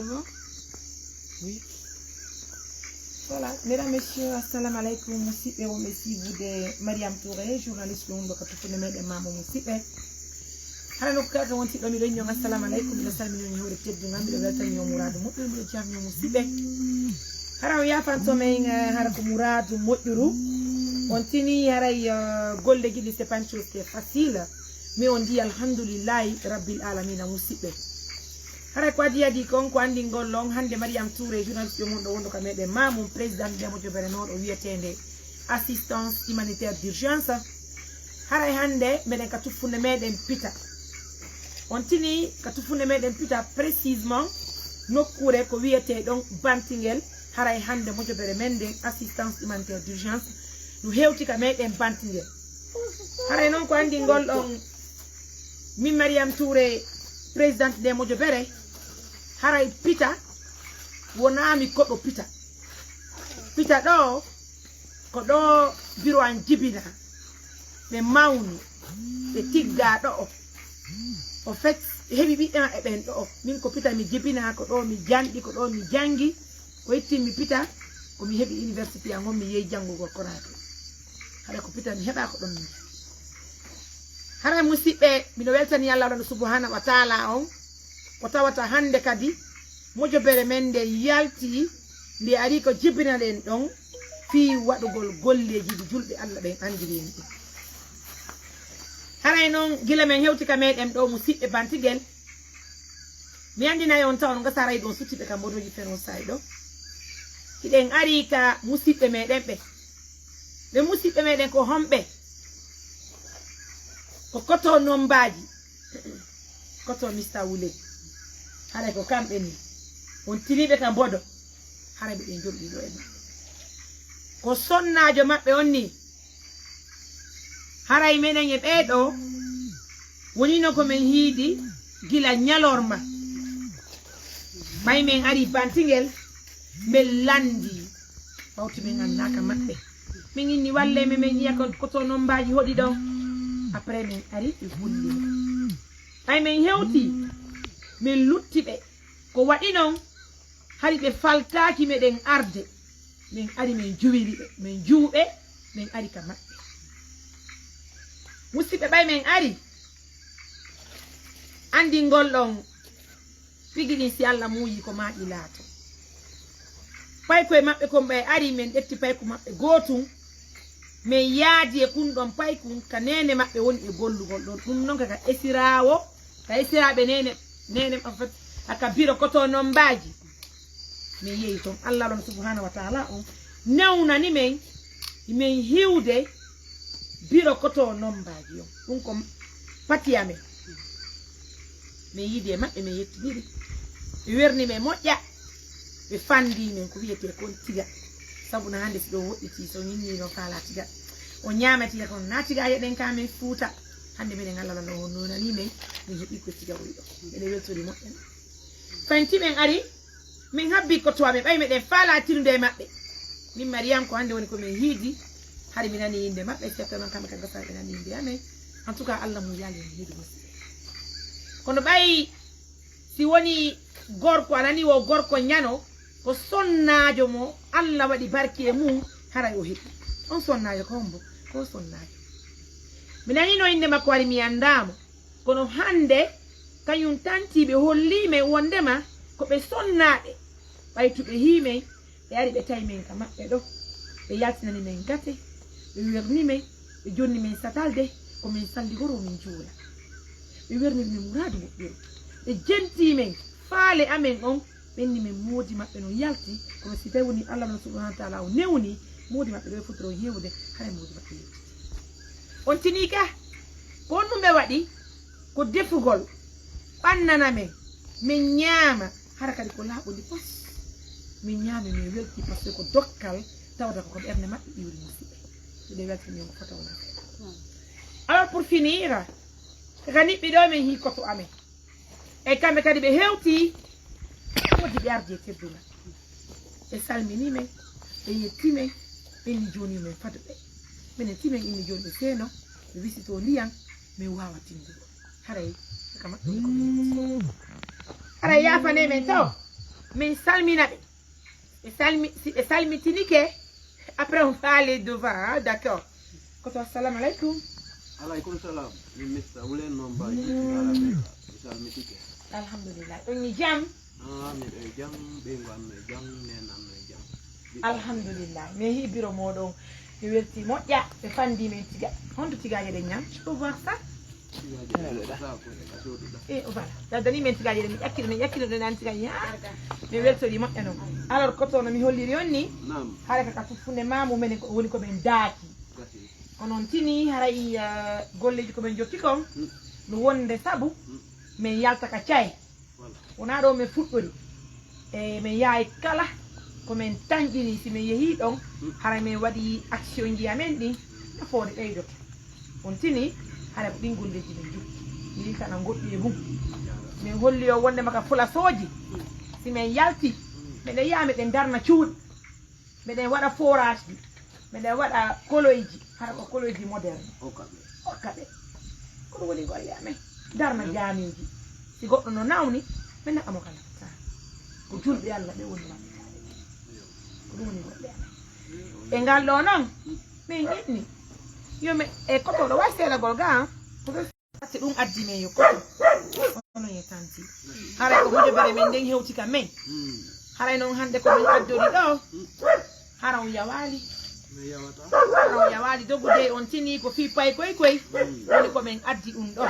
C'est bon? Oui. Voilà, mesdames, messieurs, assalamu alaikum, musibe o mesibu de Mariam Touré, journaliste de Wundoka Tufune de Mamo musibe. Hala no kaga wonti do mi do ñong assalamu alaikum da salmi ñong hore teddu ngambi do weltan ñong muradu moddu mi do jam ñong musibe. Hara o yafanto men hara ko muradu modduru. On tini haray golle gidi c'est pas une chose qui est facile, mais on dit alhamdulillah rabbil alamin musibe. Hara ko di kon ko andi gollon hande Mariam Touré journaliste mon do wondo ka mede mamum président de Mojo Berenor o wietende assistance humanitaire d'urgence. Hara hande meden ka tufunde meden pita. On tini ka tufunde meden pita précisément nokkure ko wiete donc Bantingel hara hande Mojo Beremende assistance humanitaire d'urgence no hewti ka meden Bantingel. Hara non ko andi gollon mi Mariam Touré présidente de Mojo Bere haray pita wonami kodo pita do ko do biro an jibina be mawni be tigga do o fait hebi bi e ben do min ko pita mi jibina ko do mi jandi ko do mi jangi ko itti mi pita ko mi hebi university an mi yey jangugo koraato hada ko pita mi heba ko don mi hara musibe mi no weltani Allah subhanahu wa ta'ala on ko tawata hande kadi Mojo Beremende yalti ndi ari ko jibina den don fi wadugol golleji di julbe Allah ben andiri en haray non gila men hewti ka meden do musibbe Bantingel mi andina yon tawn nga saray don sutibe ka modoji feno saydo kiden ari ka musibbe meden be musibbe meden ko hombe ko koto nombaji koto Mr. Wule haray ko kambe ni on tiribe ka bodo haray be joldi do en ko sonnaajo mabbe onni haray menen e beedo woni no ko men hiidi gila nyalorma may men ari Bantingel be landi fawti men annaka mabbe min inni walle men yiya ko to nombaji hodi do après men ari e hulli ay men hewti min luttibe ko wadi non hari be faltaaki meden arde min ari men juwiri be men juube men ari ka mabbe musibe bay men ari andi ngollon figini si Allah muyi ko maadi laato pay ko e mabbe ko bay ari men detti pay ko mabbe gotum men yaadi e kundon pay kun kanene mabbe woni e gollugol don dum non ka esirawo ka esirabe nene afat aka biro koto nombaji mi yeyi ton Allah subhanahu wa ta'ala on nawna ni men hiwde biro koto nombaji on dum ko patiyame mi yidi mabbe mi yetti didi werni me moƴƴa be fandi men ko wiyete kon tiga sabu na hande si do wodditi so nyinni no fala tiga o nyamati kon na tiga yeden kamen fuuta hande meden Allah no nonani men mi hebi ko tiga wuri do be weltori moƴƴa fanti men ari min habbi ko to abe bay meden fala tilde mabbe min Mariam ko hande woni ko men hiidi hari mi nani inde mabbe certainement kambe kan gasa be nani inde amen en tout cas Allah mo yali hiidi musi kono bay si woni gorko anani wo gorko nyano ko sonnaajo mo Allah wadi barki e mum haray o hebi on sonnaajo ko hombo ko sonnaajo mi nani no inde makko wari mi andamo kono hande kanyum tantibe hollime wondema ko be sonnaade baytube hime be ari be tay men ka mabbe do be yaltinani men gate be werni men be jonni men satalde ko men saldi goro min juula be werni men muradu mabbe be jenti men faale amen on benni men modi mabbe no yalti ko si tay woni Allah subhanahu wa ta'ala o newni modi mabbe do futro hewde hare modi mabbe on tinika ko numbe wadi ko defugol bannana men min nyama hara kadi ko laabudi pos min nyama mi welti parce que ko dokkal tawda ko berne mabbe iwri musibe de welti mi ko fotawna alors pour finir kani bi do men hi ko to amen e kambe kadi be hewti wodi be arde tedduna e salmini men e yettime e ni joni men fadbe men time inni joni seno be visito liyan me wawa tindugo haray kama ko haray ya fane men taw min salminaɓe e salmitinike après on va aller devant hein? D'accord koto assalamu aleykum aleykum salam min mista wulen noon mbawi salmitike alhamdulillah ɗon ni jam miɗo e jam ɓeygu am e jam nenanno e jam alhamdulillah mi yeehi bureau moɗon mi welti moƴƴa ɓe fandi men tiga honto tigaje ɗen ñam je peux voir ça voilà daddani men tigaje ɗe mi ƴakkino ɗe nani tigaje mi weltori moƴƴa noon alors koto no mi holliri on ni haara kaka fuffunde mamu men woni komin daaki onon tini haray golleji komin jotti kon no wonde saabu min yaltaka caye wona ɗo min fuɗɗori e min yaawi kala komin tanƴini si min yeehi ɗon hara min waɗi action ji amen ɗin nafoore ɓeydoto on tini hara ko ɗin golleji min jokki min kana goɗɗi e mum min holli o wonde maka fulasoji si min yalti miɗen yaha miɗen darna cuuɗi miɗen waɗa forage ji miɗen waɗa koloyji hara ko koloyji moderne hokka ɓe koɗum woni golle amen darna jamiji si goɗɗo no nawni min naɓamo kala ko julɓe Allah ɓe woni maɓɓe ko ɗum woni golle amen e ngal ɗo noon min yiɗni yomi e kotoɗo wawi seeɗagol ga ate ɗum addi men yo koto ono ye tanti haray ko hojobere men nden hewti ka men haray noon hande ko min addori ɗo hara on yawali hara on yawali dogude on tini ko fi pay koy woni komin addi ɗum ɗo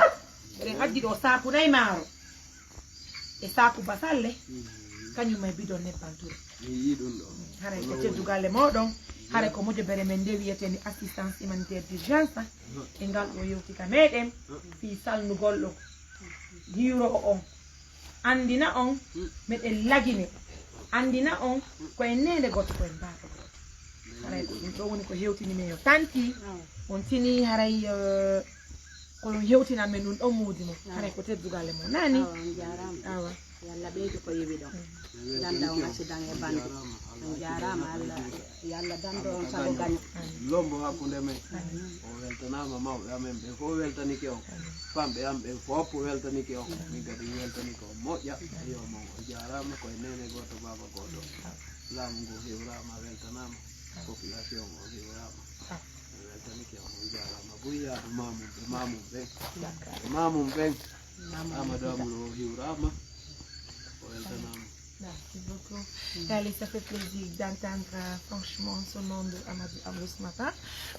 eɗen addi ɗo saku nayi maaro e saku basalle kañum may bidon nebban tour haray ko teddugalle moɗon haray ko mojobere men nde wiyetende assistance humanitaire d'urgence e ngal ɗo yewti ka meɗen fi salnugol ɗo hiiro o on andina on meɗen lagine andina on koye nende goto koye mbaɗo haray ko ɗum ɗo woni ko hewtini men yo tanti on tini haray ko hewtinan men ɗum ɗon muudi mo haray ko teddugalle mo nani awa yalla ɓeydu ko yewi ɗon danda on accident e bande on jarama Allah yalla dando on sago gaño lombo hakkude men o weltanama mawɓe amen ɓe fof weltanike on famɓe am ɓe fof weltanike on min kadi weltanike on moƴƴa yomon o jarama koye nene goto baba goto laamu ngu hewrama weltanama population o hewrama weltanike on on jarama buyyaɗo mamum ɓen amadou amadou o hewrama Merci beaucoup. Allez, ça fait plaisir d'entendre franchement son nom de Amadou Amrou ce matin.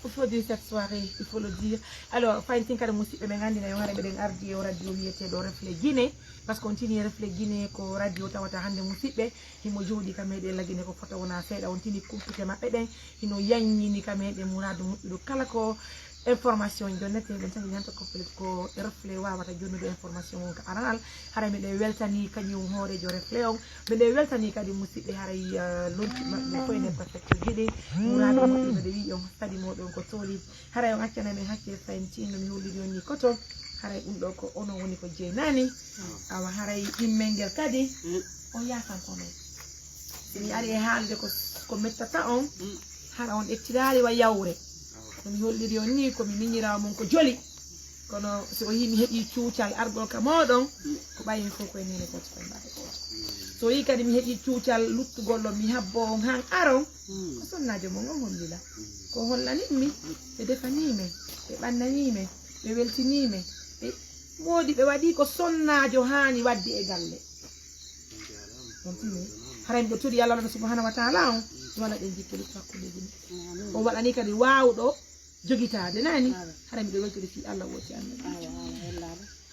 Il faut dire cette soirée, il faut le dire. Alors, pas une tinka de musique, mais on a des ardi au radio qui était au Reflet Guinée, parce qu'on tient Reflet Guinée qu'au radio tawata hande musique, il m'a dit que mes la Guinée ko photo on a fait, on tient compliqué ma pédin, il nous yanni ni kamé de mourado de kalako. Information yi donne te ben tan ñanta ko reflet wawata jonnude information on ka aranal haray miɗe weltani kañum hoorejo reflet on miɗe weltani kadi musidɓe haray lonti maɓɓe foyne perfecte jiɗi muraɗo moƴƴude wi on study moɗon ko tooli haray on accana men hakke fayintino mi holliri on ni koto haray ɗum ɗo ko onon woni ko jeenani awa haray ɗimmel ngel kadi on yakan kono somi ari e haalde ko mettata on hara on ƴettirari wa yawre mi holliri on ni komi miñirawo mon ko joli kono so o yimi heeɓi cuucal argol ka moɗon ko ɓayin fof koye nene goto koye mbaɗe goto so yi kadi mi heeɓi cuucal luttugol on mi habbo on han aron ko sonnajo mon on hollila ko hollaninmi ɓe defanimen ɓe ɓannanimen ɓe weltinimen ɓe moodi ɓe waɗi ko sonnajo hani wadde e galle on tini haray miɗo toɗi Allah subhanahu wa taala on wala ɗen jikkeli hakkudeji o waɗani kadi wawɗo jogitade nani haray miɗo weltori fi Allah woti annabi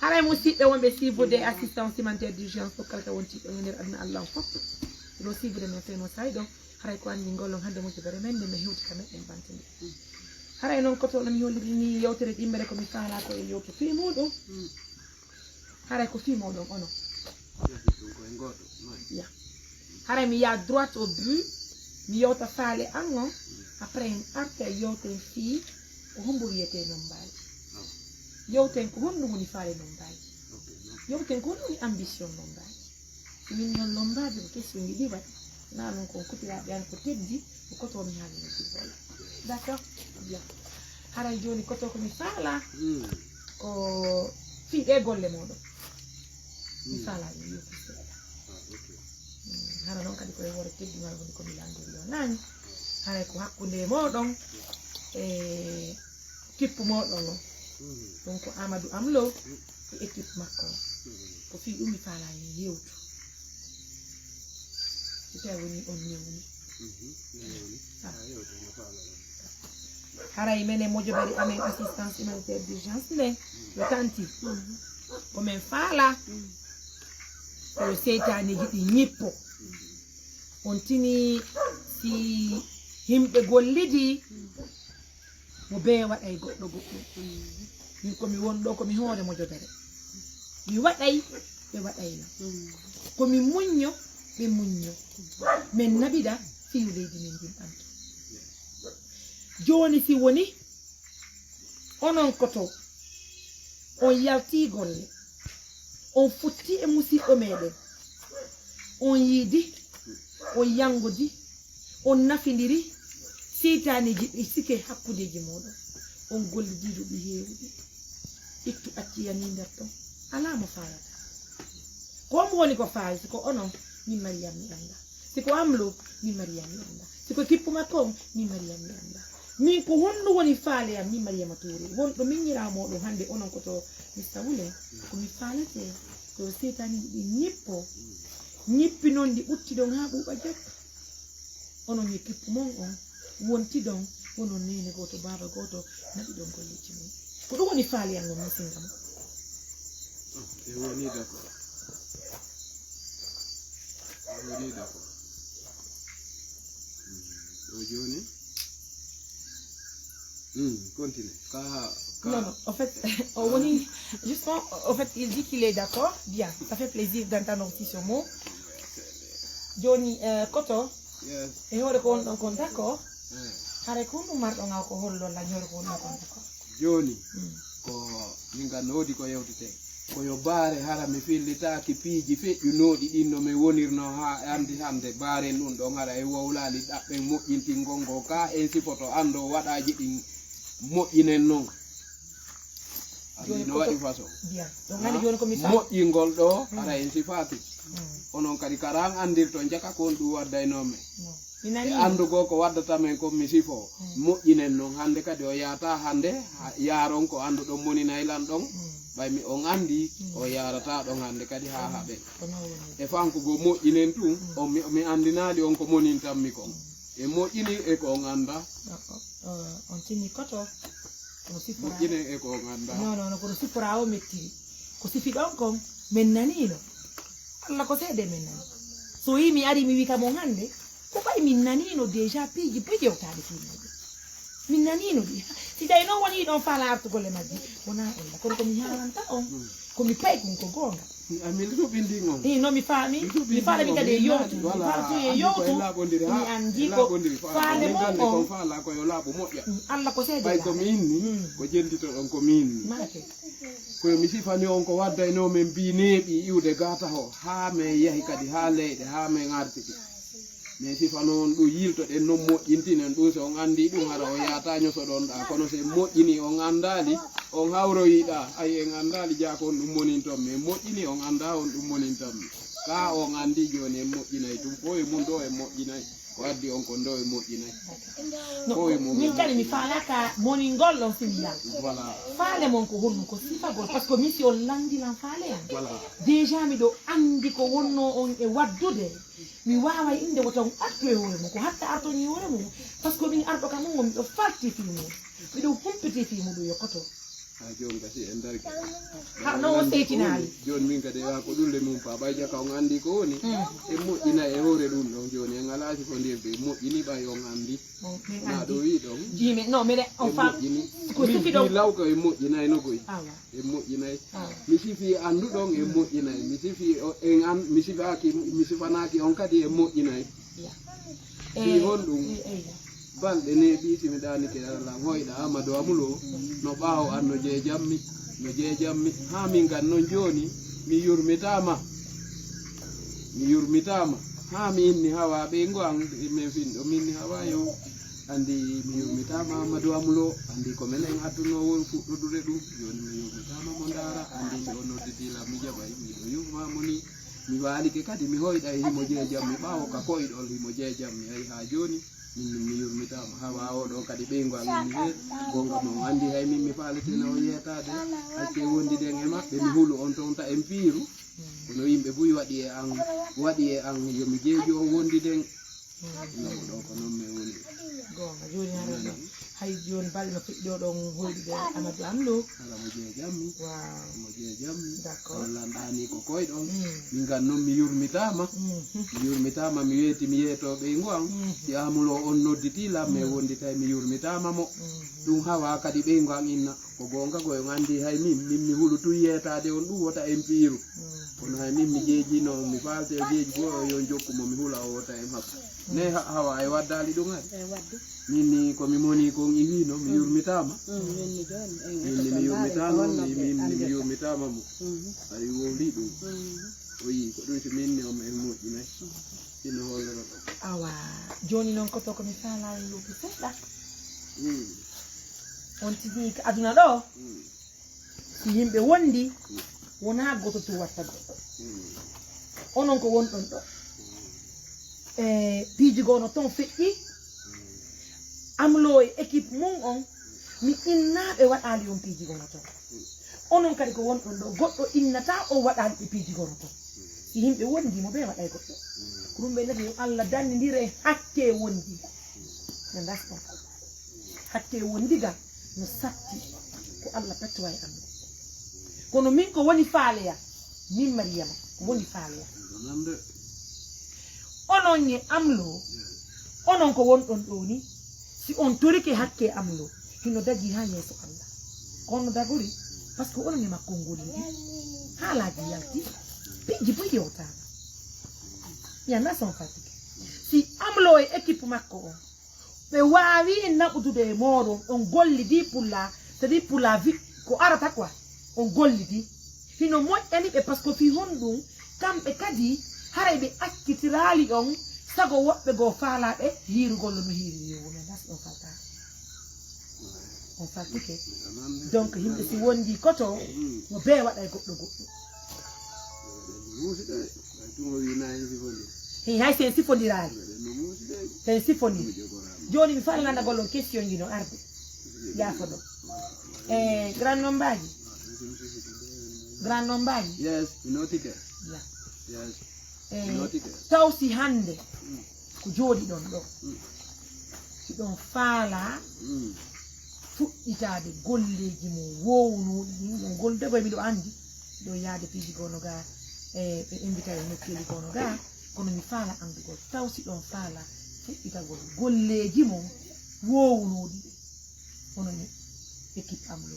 haray musidɓe wonɓe suivre assistance humanitaire d'urgence fof kala ka wontiɓe e nder aduna Allah fof ɗo suivre men feno sayi ɗon haray ko andi ngollon hande mojibere men nde mi hewti ka meɗen bantinde haray noon kotoɗo mi holliri ni yewtere ɗimmere komi faala ko e yewto fi muɗum haray ko fi moɗon ono ya haray mi ya droit au but mi yewta faale an on après en arte yewten fii ko hombo wiyete nombaji yewten ko honɗum woni faale nombaji yewten ko honɗum woni ambition nombaji min noon nombaji ko question ji ɗi waɗi na noon kon kopiraɓe an ko teddi ko koto mi haalino jibola d' accord bien haray joni koto komi faala ko fiiɗe golle moɗon mi faala mi yewti seeɗa hara non kadi koye woro teddingal woni komi landiri o nani haray ko hakkunde moɗon e kippu moɗon o donc Amadou Amlo e équipe makko ko fi ɗum mi faala e yewtu so tawi woni on ñewni haray mene mojobari amen assistance humanitaire d'urgence nde yo tanti komin faala koyo seytaneji ɗi ñippo on tini si yimɓe gollidi mo bee waɗay goɗɗo goɗɗum min komi wonɗo komi hoore mojobere mi waɗay ɓe waɗayno komi muñño ɓe muñño min naɓiɗa fiyu leydi min jimɓanto joni si woni onon koto on yalti golle on futti e musidɗo meɗen on yiidi on yangudi on nafidiri seytaneji ɗi sike hakkudeji moɗon on gollidiɗo ɗi heewɗi ittu acciyani nder ɗon ala mo fayata komo woni ko fayi siko onon min Mariam mi anda siko Amlo min Mariam mi anda siko kippu makko on min Mariam mi anda min ko honɗum woni faale am min Mariama Touré wonɗo miññira moɗon hande onon koto Mr Wule komi faalete ko seytaneji ɗi ñippi noon ɗi ɓutti ɗon ha ɓuuɓa jeppa onon ye kippu mon on wonti ɗon wonon nene goto baba goto naɓi ɗon golleji mum ko ɗum woni faali am non misingam e woni d'accord woni d'accord o joni continue non, en fait, justement, en fait, il dit qu'il est d'accord. Bien, ça fait plaisir d'entendre aussi ce mot. Johnny, Koto, et on est d'accord. Harekundu marɗon alcohol lolla ñor ko d'accord. Joni, ko minga nodi ko yewtete. Ko yo baare hara mi fillitaaki piiji feƴƴunooɗi ɗin no mi wonirno ha andi hande baare ɗum ɗon hara e wowlaali ɗaɓɓen moƴƴintingongo ka e sifoto ando waɗaji ɗin moƴƴinen noon. No waɗi façon moƴƴingol ɗo ara en sifati onon kadi karan andirto jaka kon ɗum waddaynomen e andugo ko waddata men ko mi sifo moƴƴinen noon hande kadi o yata hande yaron ko anduɗon moni naylan ɗon ɓay mi on andi o yarata ɗon hande kadi ha haɓe e fankugo moƴƴinen tun mi andinali on ko monintanmi kon e moƴƴini e ko on anda on tinni koto moƴƴine e ko on anda non kono sifora o mettiri ko sifi ɗon kon min nanino Allah ko seede min nani so yi mi ari mi wi kam on hande ko ɓay min nanino déjà piiji bo jewtade fimuɗe min nanino ɗi si tawi noon woni ɗon faala artugolle majji wona ella kono komi halanta on komi pay kon ko gonga amin ɗuɓindi on non mi faami mi faalami kadi e yowtu mi fartu e yowtu mi andi ko faale mon on faala koyo laaɓo moƴƴa Allah ko seede ɓay komi inni ko jellito ɗon komi inni koyo mi sifani on ko waddayno men mbi neeɓi iwde gata ho ha min yahi kadi ha leyɗe ha min artiti mais sifa noon ɗum yiltoɗen noon moƴƴintinen ɗum so on andi ɗum hara o yata ñosoɗonɗa kono so moƴƴini on andali on hawroyiɗa ay en andali jaako on ɗum moninton mais moƴƴini on anda on ɗum monintanmi ka on andi joni en moƴƴinayi ɗum fo e mum ɗo e moƴƴinayi ko addi on kon ɗo e moƴƴinayi fo e mum min kadi mi faalaka moningol ɗon simiya voilà faale mon ko honno ko sifagol par ce que min si on landilan faale am voilà déjà miɗo andi ko wonno on e waddude mi wawa inde ko tan artu e hoore mum ko hatta artoni hoore mum par ce que min arɗo kam on miɗo falti fi mum miɗo humpiti fi muɗum yokkoto ha joni gasi en darki har noon o seytinali joni min kadi ha ko ɗulle mum pa ɓay jaka on andi ko woni e moƴƴina e hoore ɗum ɗon joni en ala sifondirde moƴƴini ɓay on andi na ɗo wi ɗon jimi non mine on fam ko sifi ɗon lawka e moƴƴinayi no koy e moƴƴinayi mi sifi anduɗon e moƴƴinayi mi sifi mi sifanaki on kadi e moƴƴinayi fi hon ɗum balɗe ne ɓiiti mi ɗanike Allah hoyɗa Amadou Amulo no ɓaawo an no jeejammi ha min gan noon joni mi yurmitama ha mi inni hawa ɓe ngo an min finɗo minni hawa yo andi mi yurmitama Amadou Amulo andi ko minen addunowo fuɗɗodude ɗum joni mi yurmitama mo dara andi si o nodditilam mi jaɓay miɗo yurmamo ni mi walike kadi mi hoyɗa e himo jeejam mi ɓaawo ka koyɗol himo jeejam mi ayi ha joni min mi yurmitama ha wawoɗo kadi ɓeygal mi heeɗi gonga mo andi hay min mi faaleteno o yeetade hakke wondi ɗen e maɓɓe mi hulu on toon ta en piiru kono yimɓe buy waɗi e an yomi jeeji o wondi ɗen nomo ɗo ko noon mi woni gonga joni haɗo hay joni balɗe no feƴƴo ɗon hoyɗude Amadou Amlo ala mo jeejammi wow mo jeejammi d'accord wallanɗani ko koyɗon min gan noon mi yurmitama mi weeti mi yeetoɓe e ngoan si amulo on nodditilam mi wonditay mi yurmitama mo ɗum hawa kadi ɓeygu an inna ko gonga koye andi hay min mi hulu tu yeetade on ɗum wota en piiru kono hay min mi jeejino mi falte o jeeji goo yo jokkumo mi hula o wota en haɓɓo ne hawa e waddali ɗum hadi min ni komi moni kon iwino mi yurmitama minni mi yurmitama minni mi yurmitama mo ay wowli ɗum o yi ko ɗum so minni omo en moƴƴinayi ino holloro ɗo awa joni noon koto komi faala luuɓi seɗɗa on tigi ko aduna ɗo si yimɓe wondi wona goto to watta goɗɗo onon ko wonɗon ɗo e piiji gono ton feƴƴi Amlo e équipe mum on mi innaɓe waɗali on piiji gono ton onon kadi ko wonɗon ɗo goɗɗo innata o waɗali ɓe piiji gono ton si yimɓe wondimo ɓe waɗay goɗɗo ko ɗum ɓe nati yo Allah dandidira e hakke wondiga ne daston hakke wondiga no satti ko Allah pettowa e Amlo kono min ko woni faaleya min Mariama ko woni faaleya onon e Amlo onon ko wonɗon ɗo ni si on torike hakke Amlo hino daji ha yeeso Allah kono dagori par ce que onon e makko ngolidi haalaji yalti piiji bo yewtama yana son fatigue si Amlo e équipe makko on ɓe wawi naɓudude e moɗon on gollidi pulla c'est-à-dire pour la vie ko arata quoi on gollidi hino moƴƴani ɓe par ce que fi honɗum kamɓe kadi haray ɓe accitirali on sago woɓɓe goo faalaɓe hiirugollo no hiiri yiwumen das on falta on faltike donc yimɓe si wondi koto no be waɗa e goɗɗo goɗɗo hay sen sifondirali sen sifondiri joni mi falnanda gollon question ji no arde yaafo ɗo e grand nombaji yes minotike yes taw si hande ko jooɗi ɗon ɗo si ɗon faala fuɗɗitade golleji mo wownuɗi ɗin golde koye miɗo andi ɗo yaade piiji gono ga e ɓe invita e nokkeli gono ga kono mi faala andugol taw si ɗon faala fuɗɗitagol golleji mo wownuɗi onon équipe Amlo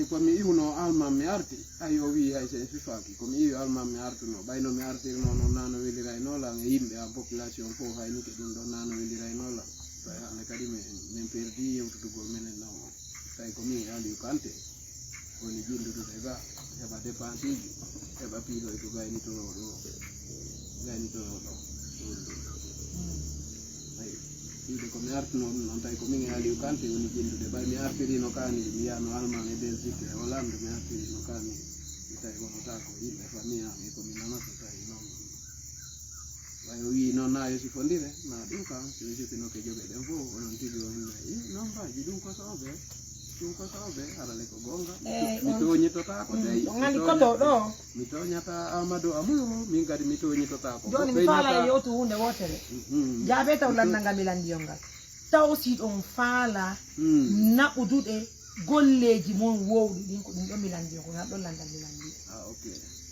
komi iwno almam mi arti ay o wi hay sen fifaki komi iwi almam mi artuno ɓayno mi artirno noon nano weliraynolan e yimɓe en population fof hay nike ɗum ɗon nano weliraynolan tawi hande kadi min perdi yewtutugol menen naw on tawi komin Aliou Kanté woni jindudude ga heɓa dépense uji heɓa piilo e ko gaynitoroɗo wiide komi artuno ɗum noon tawi komin Aliou Kanté woni jindude ɓay mi artirino kani mi yiyano Allemagne e Belgique e Hollande mi artirino kani mi tawi wonota ko yimɓe famille am e komi nanata tawi noon way o wi noon na yo sifondire na ɗum kam somi sifino ke joɓe ɗen fof onon tigi o hinna non mbaji ɗum ko soɓe harale ko gonga mi toñitotako tawi andi koto ɗo mi toñata Amadou Amlo min kadi mi toñitotako joni mi faala e yewtu hunde wotere jaabe taw landanga mi landiyol ngal taw si ɗon faala naɓuduɗe golleji mon wowɗi ɗin ko ɗum ɗo mi landiyo ko ɗon landal mi landi ok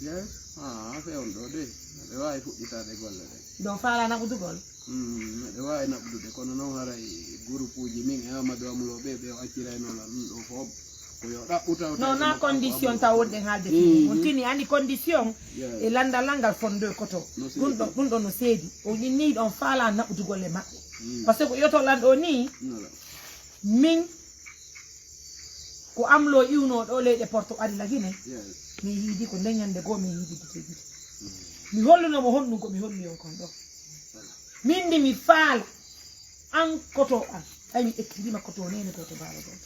yes fewn ɗo de ɓe wawi fuɗɗitade golle ɗe ɗon faala naɓudugol ɓe wawi naɓudude kono noon haray groupe uji min e Amadou Amlo ɓe acciraynolan ɗum ɗo fof ko yo ɗaɓɓu taw non na condition taw wonɗen haalde fini on tini andi condition e landal ngal fondoy koto ɗum ɗo no seedi o inni ɗon faala naɓudugol e maɓɓe par ce que ko yotolan ɗo ni min ko Amlo iwno ɗo leyɗe porto ari lagine mi yiidi ko ndeñande goo mi yiidi gite mi hollunomo honɗum ko mi holli on kon ɗo min ndi mi faala an koto an ay mi ekkitima koto nene koto baalo ɗon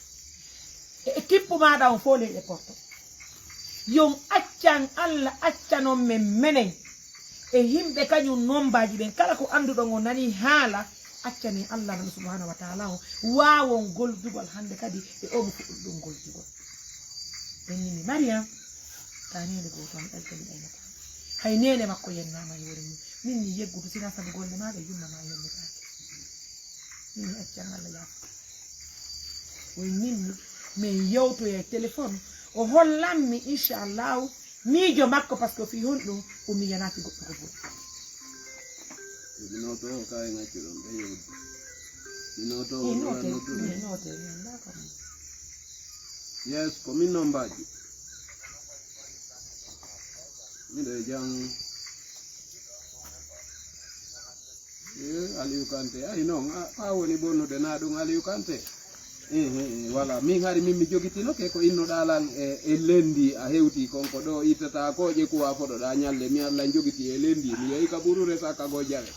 e équipe maɗa on fo leyɗe porto yon accan Allah accanon men menen e himɓe kañum nombaji ɓen kala ko anduɗon o nani haala accani Allah nan subhanahu wa ta'ala o wawon goldugol hande kadi e omo fuɗɗum ɗum goldugol ɓen nimi Mariam ta nene goto am ɗaltani ɗaynata hay nene makko yennama yore mum min mi yeggudu sina sabu golle maɗa yummama yennetake min mi accan Allah yaafata oy minni min yewtoye téléphone o hollanmi inchallahu miijo makko par ce que fi hon ɗum o miyanaki goɗɗo ko boɗɗi Minoto kay ngacci ɗon ɓe yewdi minoto note yes ko min nombaji miɗo jang Aliou Kanté ay non a woni bonnude na ɗum Aliou Kanté voilà min hari min mi jogitino ke ko innoɗa lan e lendi a hewti konko ɗo ittata ko ƴekuwa foɗoɗa ñalle mi Allah jogiti e lendi mi yehi ka ɓurure saka go jawe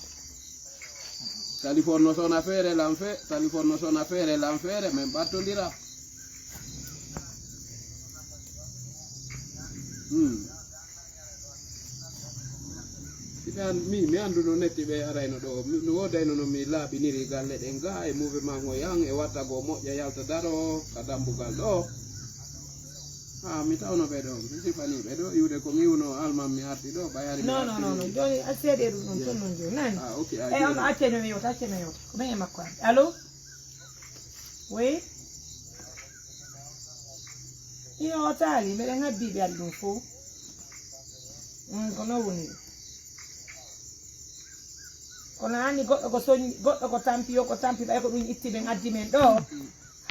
téléphone no sona feere lan fe téléphone no sona feere lan feere min ɓattodira mi anduno netti ɓe arayno ɗo mi wodayno no mi laaɓiniri galle ɗen ga e mouvement o yan e watta go moƴƴa yalta daro ka dambugal ɗo mi tawno ɓe ɗo mi sifani ɓe ɗo iwde ko mi iwno alman mi arti ɗo ɓayari non joni a seeɗe ɗum ɗon ton non joni nani e on acceno mi yewta ko ɓen e makko arde allo oui iyo taali mbeɗen habbiɓe ari ɗum fo ko no woni kono anni goɗɗo ko soñi goɗɗo ko tampi yo ko tampi ɓay ko ɗum itti ɓen addi men ɗo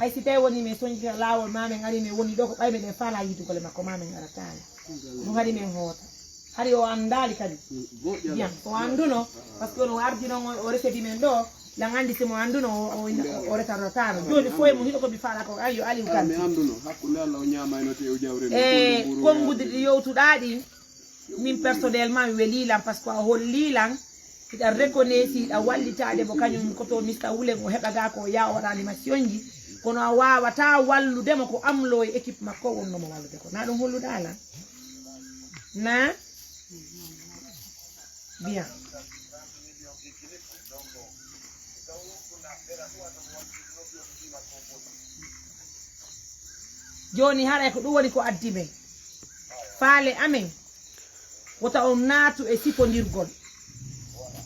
hay si tawi woni min soñjita laawol mamen ari min woni ɗo ko ɓay meɗen faala yidugole makko mamen aratani ɗum haɗi men hoota haɗi o andali kadi bien o anduno par ce que ono ardi noon o resedi men ɗo lan andi simo anduno o retarotano joni fo e mo hiɗo komi faala ko ayo Aliou Kanté anduno hakkude Allah o ñamayno te o jawre e kongude ɗi yewtuɗa ɗi min personnellement mi welilan par ce que a hollilan iɗa reconnaissance iɗa wallitade mo kañum koto mista wulen o heɓa ga ko ya o waɗa animation ji kono a wawata walludemo ko amlo e équipe makko wonnomo wallude ko na ɗum holluɗa lan na bien joni haray ko ɗum woni ko addi men faale amen wota on naatu e sifondirgol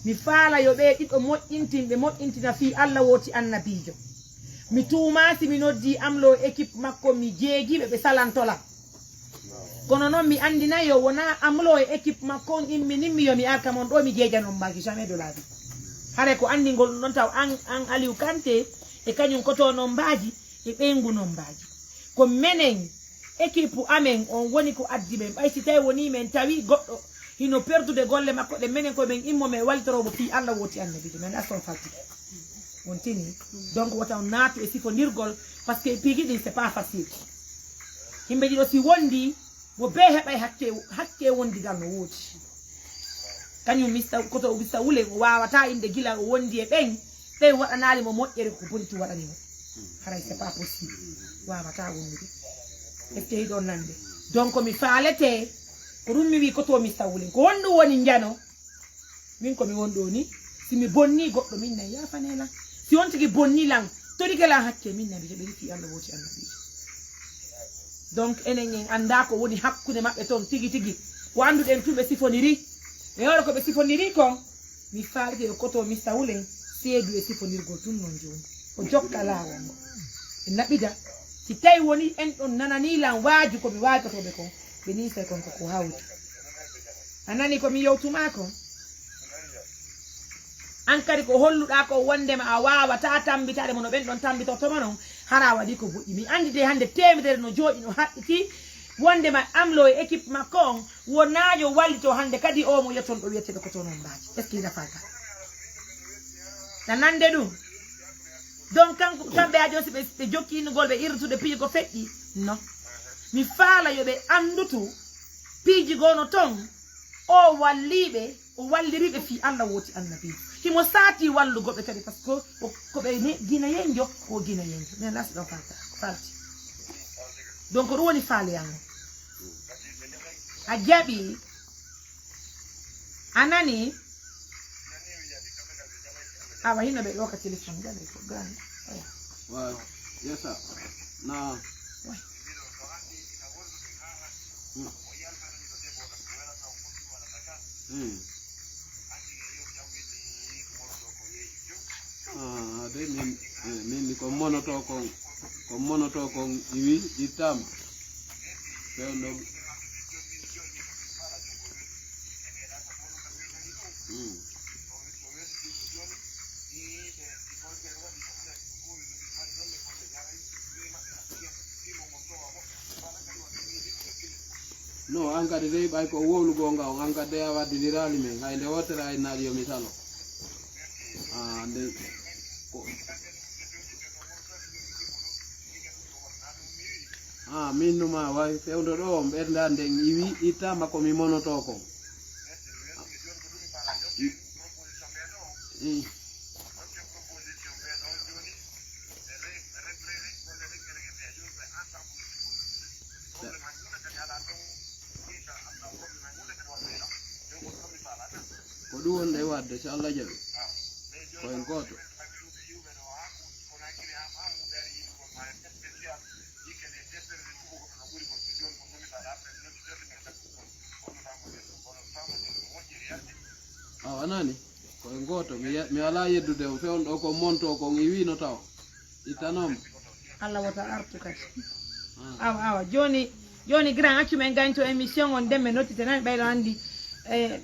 mi faala yo ɓe ɗiɗo moƴƴintinɓe moƴƴintina fi Allah woti annabijo mi tuumasi mi noddi amlo équipe makko mi jeegiɓe ɓe salantola kono noon mi andinayo wona amlo e équipe makko on imminimmi yo mi arka mon ɗo mi jeejanon mbaki jamais de la vie hare ko andingol ɗum ɗon taw an Aliou Kanté e kañum koto nombaji e ɓeygu nombaji ko menen équipe amen on woni ko addi men ɓay si tawi woni men tawi goɗɗo hino perdude golle makko ɗe menen koye men immo men walitoromo fi Allah woti annabijo men aston falti on tini donc wata on naatu e sifondirgol par ce que piigui ɗin c'est pas facile yimɓe ɗiɗo si wondi mo be heɓay hakke wondigal no woodi kañum koto mista wule o wawata inde gila o wondi e ɓen waɗanali mo moƴƴere ko boniti waɗanimo haray c'est pas possible wawata wonnude est ce que hiɗon nande donc mi faalete ko ɗum mi wi koto mista wulen ko honɗum woni jano min komi wonɗo ni simi bonni goɗɗo min nayi yafanela si on tigi bonni lan torikelan hakke min nabi ɓe rifi Allah woti annabijo donc enen en anda ko woni hakkude maɓɓe toon tigi tigi ko anduɗen tu ɓe sifoniri e hoore ko ɓe sifoniri kon mi faalete e koto mista wulen seedu e sifonirgol tun non joni o jokka laawol ngo e naɓida si tawi woni en ɗon nananilan waaju komi waajatoɓe kon ɓe nisa kon ko hawti a nani komi yewtuma kon an kadi ko holluɗa ko wondema a wawata tambitade mono ɓen ɗon tambitotoma noon hara waɗi ko boƴƴi mi andi de hande temedere no jooɗi no haɗɗiti wondema amlo e équipe makko on wonajo wallito hande kadi o mo yetton ɗo wiyeteɓe ko tonon mbaji est ce que yiɗafaka nanande ɗum donc kamɓe a josi ɓe jokkinugol ɓe irtude piiji ko feƴƴi non mi faala yoɓe andutu piiji gono ton o walliɓe o walliriɓe fi Allah woti annabijo himo saati wallugoɓe kadi par ce que koɓe guina yenjo o guina yenjo mais lasi ɗon falti donc ɗum woni faaliyango a jaɓi a nani awa hino ɓe ɗoka téléphone jaɓe ko gani waaw yesa na de min ko monoto kon iwi ittama fewndo no ankade dey ɓay ko wowlugo nga on ankade a waddidirali men hayde wotere ay naɗi yo misalo nde min numa way fewdo ɗo on ɓernda nden iwi ittama komi monoto kon ko ɗum wonde wadde so Allah jaɓi koyen goto anani koyen goto mi ala yeddude o fewnɗo ko monto kon iwino taw ittanoma Allah wata artu kadi awa joni grand accu men gañto émission on ndemme nottite nani ɓayɗo andi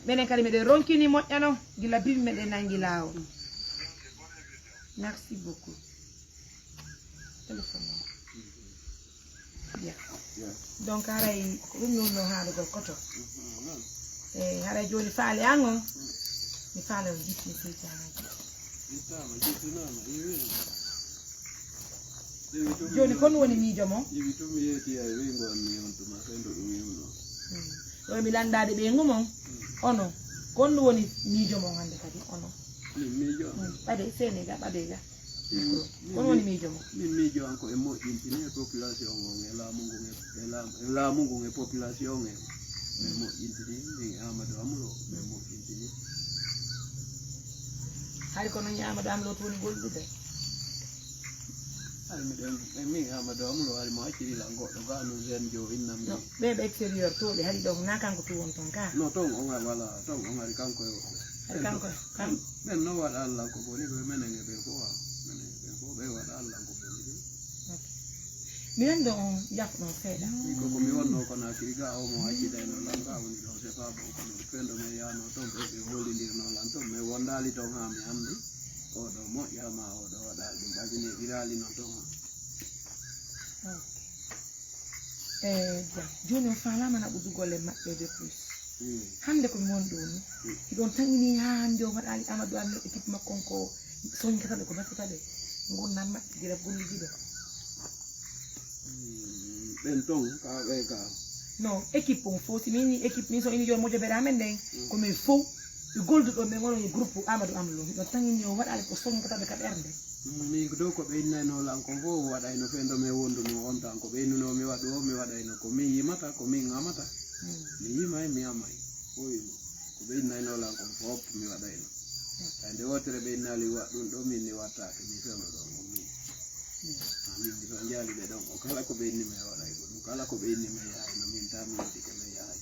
minen kadi meɗen ronkini moƴƴano gila bibi meɗen nangi lawol merci beaucoup téléphone donc haray ko ɗum yumno haalugol koto haray joni faale an on mi faale on jittini seytanaji joni kon woni miijo mo iwi tum mi yeeti ay wingo on mi on tuma fendo ɗum yumno ɗo mi landade ɓeygu mon ono kon ɗum woni miijo mon hande kadi ono miijo ɓaɗe sénégal ɓaɗega kon woni miijo mo min miijo an ko e moƴƴintini e population on e laamu ngun e population en ɓe moƴƴintini min Amadou Amlo ɓe moƴƴintini hay kono Amadou Amlo to woni gollude hay min Amadou Amlo hari mo accirila goɗɗo ga no jeune jo innam ni ɓeɓe extérieur to ɓe haɗi ɗo na kanko tu won ton ka no ton on wala ton on hari kanko e kanko ɓen no waɗa Allah ko boni ɓe menen e ɓe fof ɓe waɗa Allah ko boni ɗum mi nan ɗo on yafɗon seeɗa ko mi wonno kono akiri ga o mo accitayno lan ga woni ɗo c'est pas bon kono fendo me yano ton ɓe hollidirno lan ton mais wondali ton ha mi andi oɗo moƴƴama oɗo waɗali ɗum ɓagine ɗirali non ton joni on falamana ɓuddugolle maɓɓe de plus hande komi woni ɗo ni hiɗon tangini ha hande o waɗali Amadou Amlo équipe makkon ko soñkataɓe ko battataɓe gurdam maɓɓe dira golluji ɗo ɓen ton ka ɓe ka non équipe on fo si mini équipe min so ini joni moƴoɓere amen nden komin fof ɓe golduɗo ɓe gono e groupe Amadou Amlo hiɗon tangini o waɗali ko soñkataɓe ka ɓerde min dow ko ɓeynnayno lan ko fof waɗayno fendo me wonduno on tan ko ɓeynuno mi waɗu o mi waɗayno ko min yimata ko min amata mi yimay mi amay foyino ko ɓeynnayno lan kon fof mi waɗayno nde wotere ɓeynnali waɗɗum ɗo min ni wattake mi fewno ɗon o min min so jaaliɓe ɗon o kala ko ɓeynni me waɗay ko ɗum kala ko ɓeynni me yahayno min ta min dike me yahay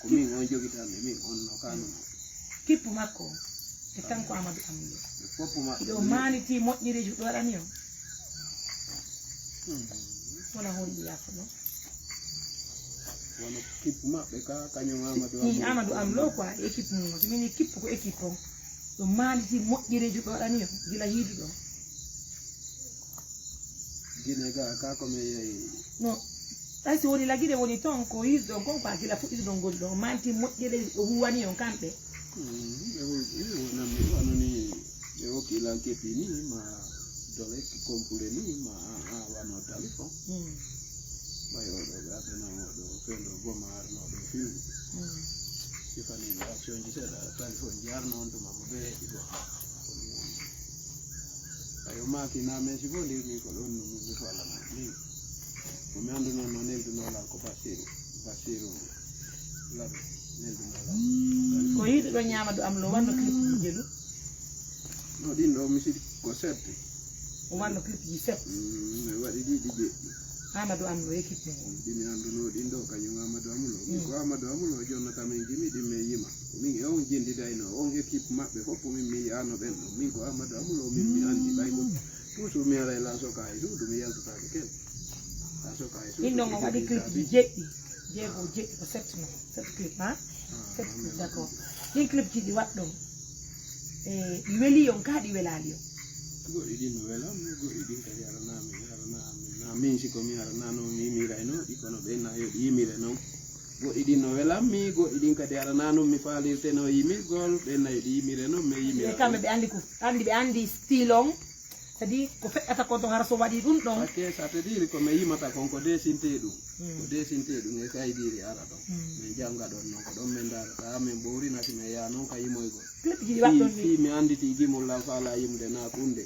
ko min on jogitanɓe min on no kanumo kippu makko e kanko Amadou Amlo foppu maɓɓe ɗo maniti moƴƴireji ɗo waɗani o wona holli yaafo ɗo wono kippu maɓɓe ka kañum Amadou Amlo quoi équipe mum so mini kippu ko équipe on ɗo maniti moƴƴireji ɗo waɗani o gila hiidu ɗo guine ga ka komi yeyi non ɗay si woni laguiɗe woni toon ko hiidu ɗon kon quoi gila fuɗɗiɗo ɗon goli ɗon maniti moƴƴireji ɗo huwani on kamɓe wonanmi wanoni ɓe hokkilan keppi ni ma dole compule ni ma wano téléphone ɓay oɗo ɓe addanama oɗo fendo goma arnoɗo film sifaniɓe action ji seeɗa téléphone jarno on tuma mo ɓe heɗi go ayo makiname si bo ndirmi ko ɗon mi falana min komi andunon no neldunolan ko Basiru labe neldu ko yiɗi ɗo ñamadu am lo wanno clip ji jelu no ɗin ɗo mi siɗi ko sette o wanno clip ji sept mi waɗi ɗiɗi jeɗɗi Amadou am lo équipe mo ɗimi annduno ɗin ɗo kañum Amadou Amulo min ko Amadou Amulo jonnata min jimi ɗin min yima min e on jendidayno on équipe maɓɓe fof min mi yiyano ɓen ɗo min ko Amadou Amulo min mi andi ɓaygo toujours mi ara la soka e suudu mi yaltotake ken la soka e suudu ɗin ɗon o waɗi clip ji jeɗɗi jeego jeɗɗi ko sept no sept clip ha sept clip d' accord ɗin clip ji ɗi waɗɗon ɗi weeli on ka ɗi welali on goɗɗi ɗin no welam goɗɗi ɗin kadi aranami na min siko mi aranano mi yimirayno ɗi kono ɓenna yo ɗi yimire noon goɗɗi ɗin no welam mi goɗɗi ɗin kadi aranano mi falirte no yimirgol ɓenna yo ɗi yimire noon mi yimira kamɓe ɓe andi ko ɓe andi style on c'est-à-dire ko feƴƴata ko to hara so waɗi ɗum ɗon akke satadiri ko mi yimata kon ko desinte ɗum ko desinte ɗum e kaydiri ara ɗon min janga ɗon noon ko ɗon min darata min ɓowrinati mi ya noon ka yimoygol clip ji ɗi waɗɗon fi mi anditi gimollam faala yimude na kunde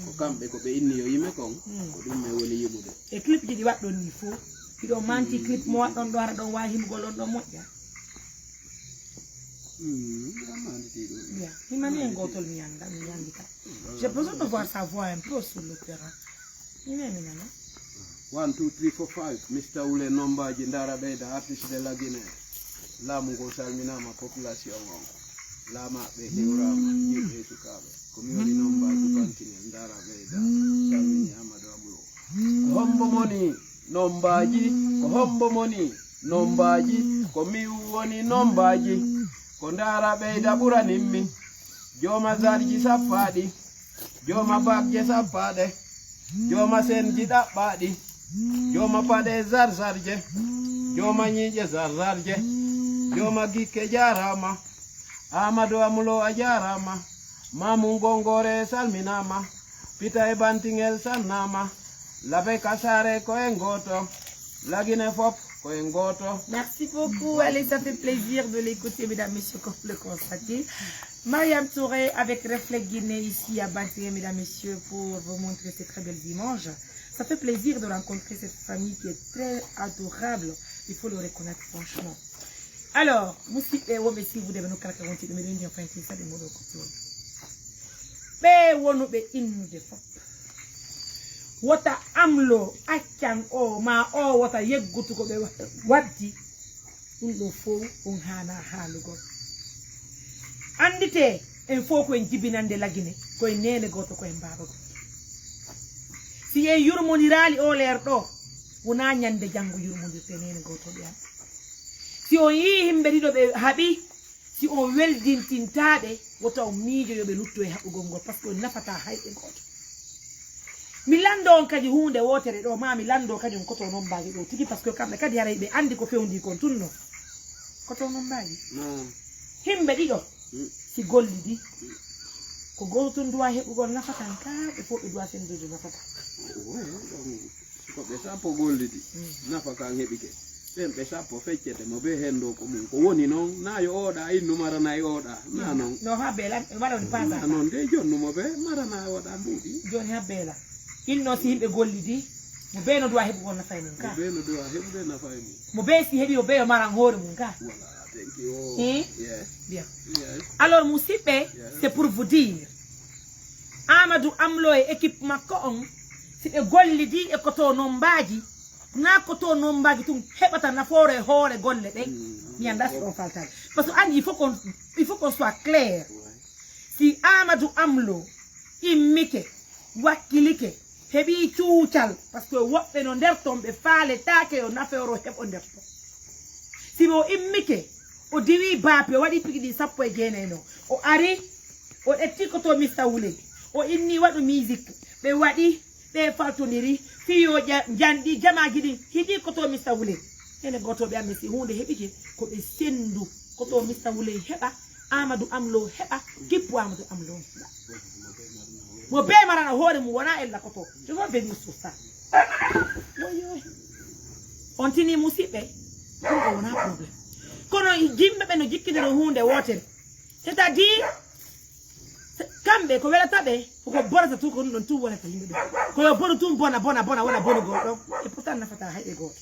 ko kamɓe ko ɓe inni yo yime kon ko ɗum mi woni yimude e clip ji ɗi waɗɗon ni fof ɗiɗo manti clip mo waɗɗon ɗo hara ɗon wawi himgol on ɗon moƴƴa anditi ɗum himani en gotol mi anda mi andi ka j'ai besoin de voir sa voix un peu sur le terrain minani nana 1 2 3 4 5 Mr. Wule nombaji ndara ɓeyda artiste de la Guinée laamu ngo salminama population on laamaɓe hewrama yimɓe sukaɓe komi woni nombaji continue ndara ɓeyda salmini Amadou Amulo ko hombo moni nombaji ko hombo moni nombaji ko mi woni nombaji ko ndara ɓeyda ɓuranimmi joma zarji sappaɗi joma bagje sappaɗe joma senji ɗaɓɓaɗi joma paɗe zarzarje joma ñiƴe zarzarje joma gikke jarama Amadou Amulo a jarama mamu gongore salminama pita e bantingel sannama labe kasare ko en goto lagine fop ko en goto. Merci beaucoup, allez, ça fait plaisir de l'écouter, mesdames, messieurs, comme le constater. Mariam Touré avec Reflet Guinée ici à Bantigé, mesdames, messieurs, pour vous montrer ces très belles images. Ça fait plaisir de rencontrer cette famille qui est très adorable, il faut le reconnaître franchement. Alors, si vous devez nous caractériser, nous devons faire ça de mode couture. Mais on nous de wata amlo accan o ma o wata yeggutu ko ɓe waddi ɗum ɗo fof on hana haalugol andite en fof koyen jibinande lagine koye nene goto koyen baba goto si en yurmodirali o leer ɗo wona ñande janggo yurmodirte nene goto ɓe am si on yi himɓe ɗiɗo ɓe haaɓi si on weldintintaɓe wota on miijo yoɓe lutto e haɓugol ngol par ce que on nafata hayɓe goto mi lando on kadi hunde wotere ɗo ma mi lando kadi on koto non mbaagi ɗo tigi par ce que kamɓe kadi haray ɓe andi ko fewndi kon tunno koto non mbaagi himɓe ɗiɗo si gollidi ko goto duwa heɓugol nafatan ka ɓe fof ɓe duwa sendude nafata ko ɓe sappo gollidi nafa kan heɓike ɓen ɓe sappo feccete mo be hendo ko mum ko woni noon na yo oɗa innu marana e oɗa na noon no ha beela waɗani pasa noon de jonnumo ɓe marana e oɗa mbuuɗi joni ha beela inno si yimɓe gollidi mo be no duwa heɓugol nafa e mum ka mo be no duwa heɓude nafa e mum mo be si heeɓi o be o maran hoore mum ka voilà thank you yes bien alors musidɓe c'est pour vous dire Amadou Amlo e équipe makko on si ɓe gollidi e koto nombaji na koto nombaji tum heɓata nafoore hoore golle ɗe mi anda si on faltade parce que andi il faut qu'on soit clair si Amadou Amlo immike wakkilike heɓi cuucal par ce que woɓɓe no nder ton ɓe faaletake o nafeero heɓo nder ton si o immike o diwi baape o waɗi pikiɗi 19 no o ari o ɗetti ko to Mr. Wule o inni waɗu musique ɓe waɗi ɓe faltodiri fiyo janɗi jamaji ɗi hiɗi ko to Mr. Wule ene gotoɓe amme si hunde heɓike ko ɓe sendu ko to Mr. Wule heɓa Amadou Amlo heɓa kippu Amadou Amlo heɓa mo be marana hoore mum wona ella koto je veux venir sur ça on tini musidɓe ɗum ɗo wona probléme kono yimɓe ɓe no jikkidiro hunde wotere c'est à dire kamɓe ko welata ɓe koko bonata tu ko ɗum ɗon tum wonata yimɓe ɗo koyo bonu tum bona wona bonugol ɗon et pourtant nafata hayɓe goto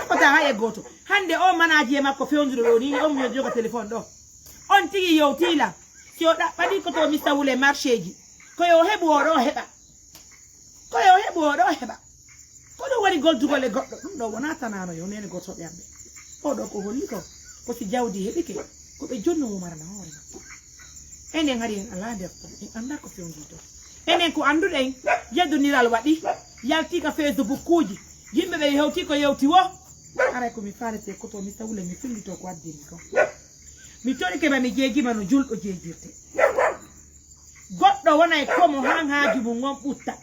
kota haye goto hande o manaji e makko fewndiro do ni o mo joga téléphone do on tigi yowtila si o ɗaɓɓaɗi ko to mista wule marché ji ko yo heɓu oɗo heɓa ko yo heɓu oɗo heɓa ko ɗum woni goldugol e goɗɗo ɗum ɗo wona tanano yo nene gotoɓe amɓe oɗo ko holli ko si jawdi heɓike ko ɓe jonnomo marana hoore makko enen hari en ala nder ton en anda ko fewndi to enen ko anduɗen yeddoniral waɗi yaltika Facebook kuji yimɓe ɓe hewti ko yewti wo aray komi falete koto mista wule mi fillito ko addimi ko mi tori keɓa mi jeegima no julɗo jeejirte goɗɗo wonay komo han haaju mum on ɓutta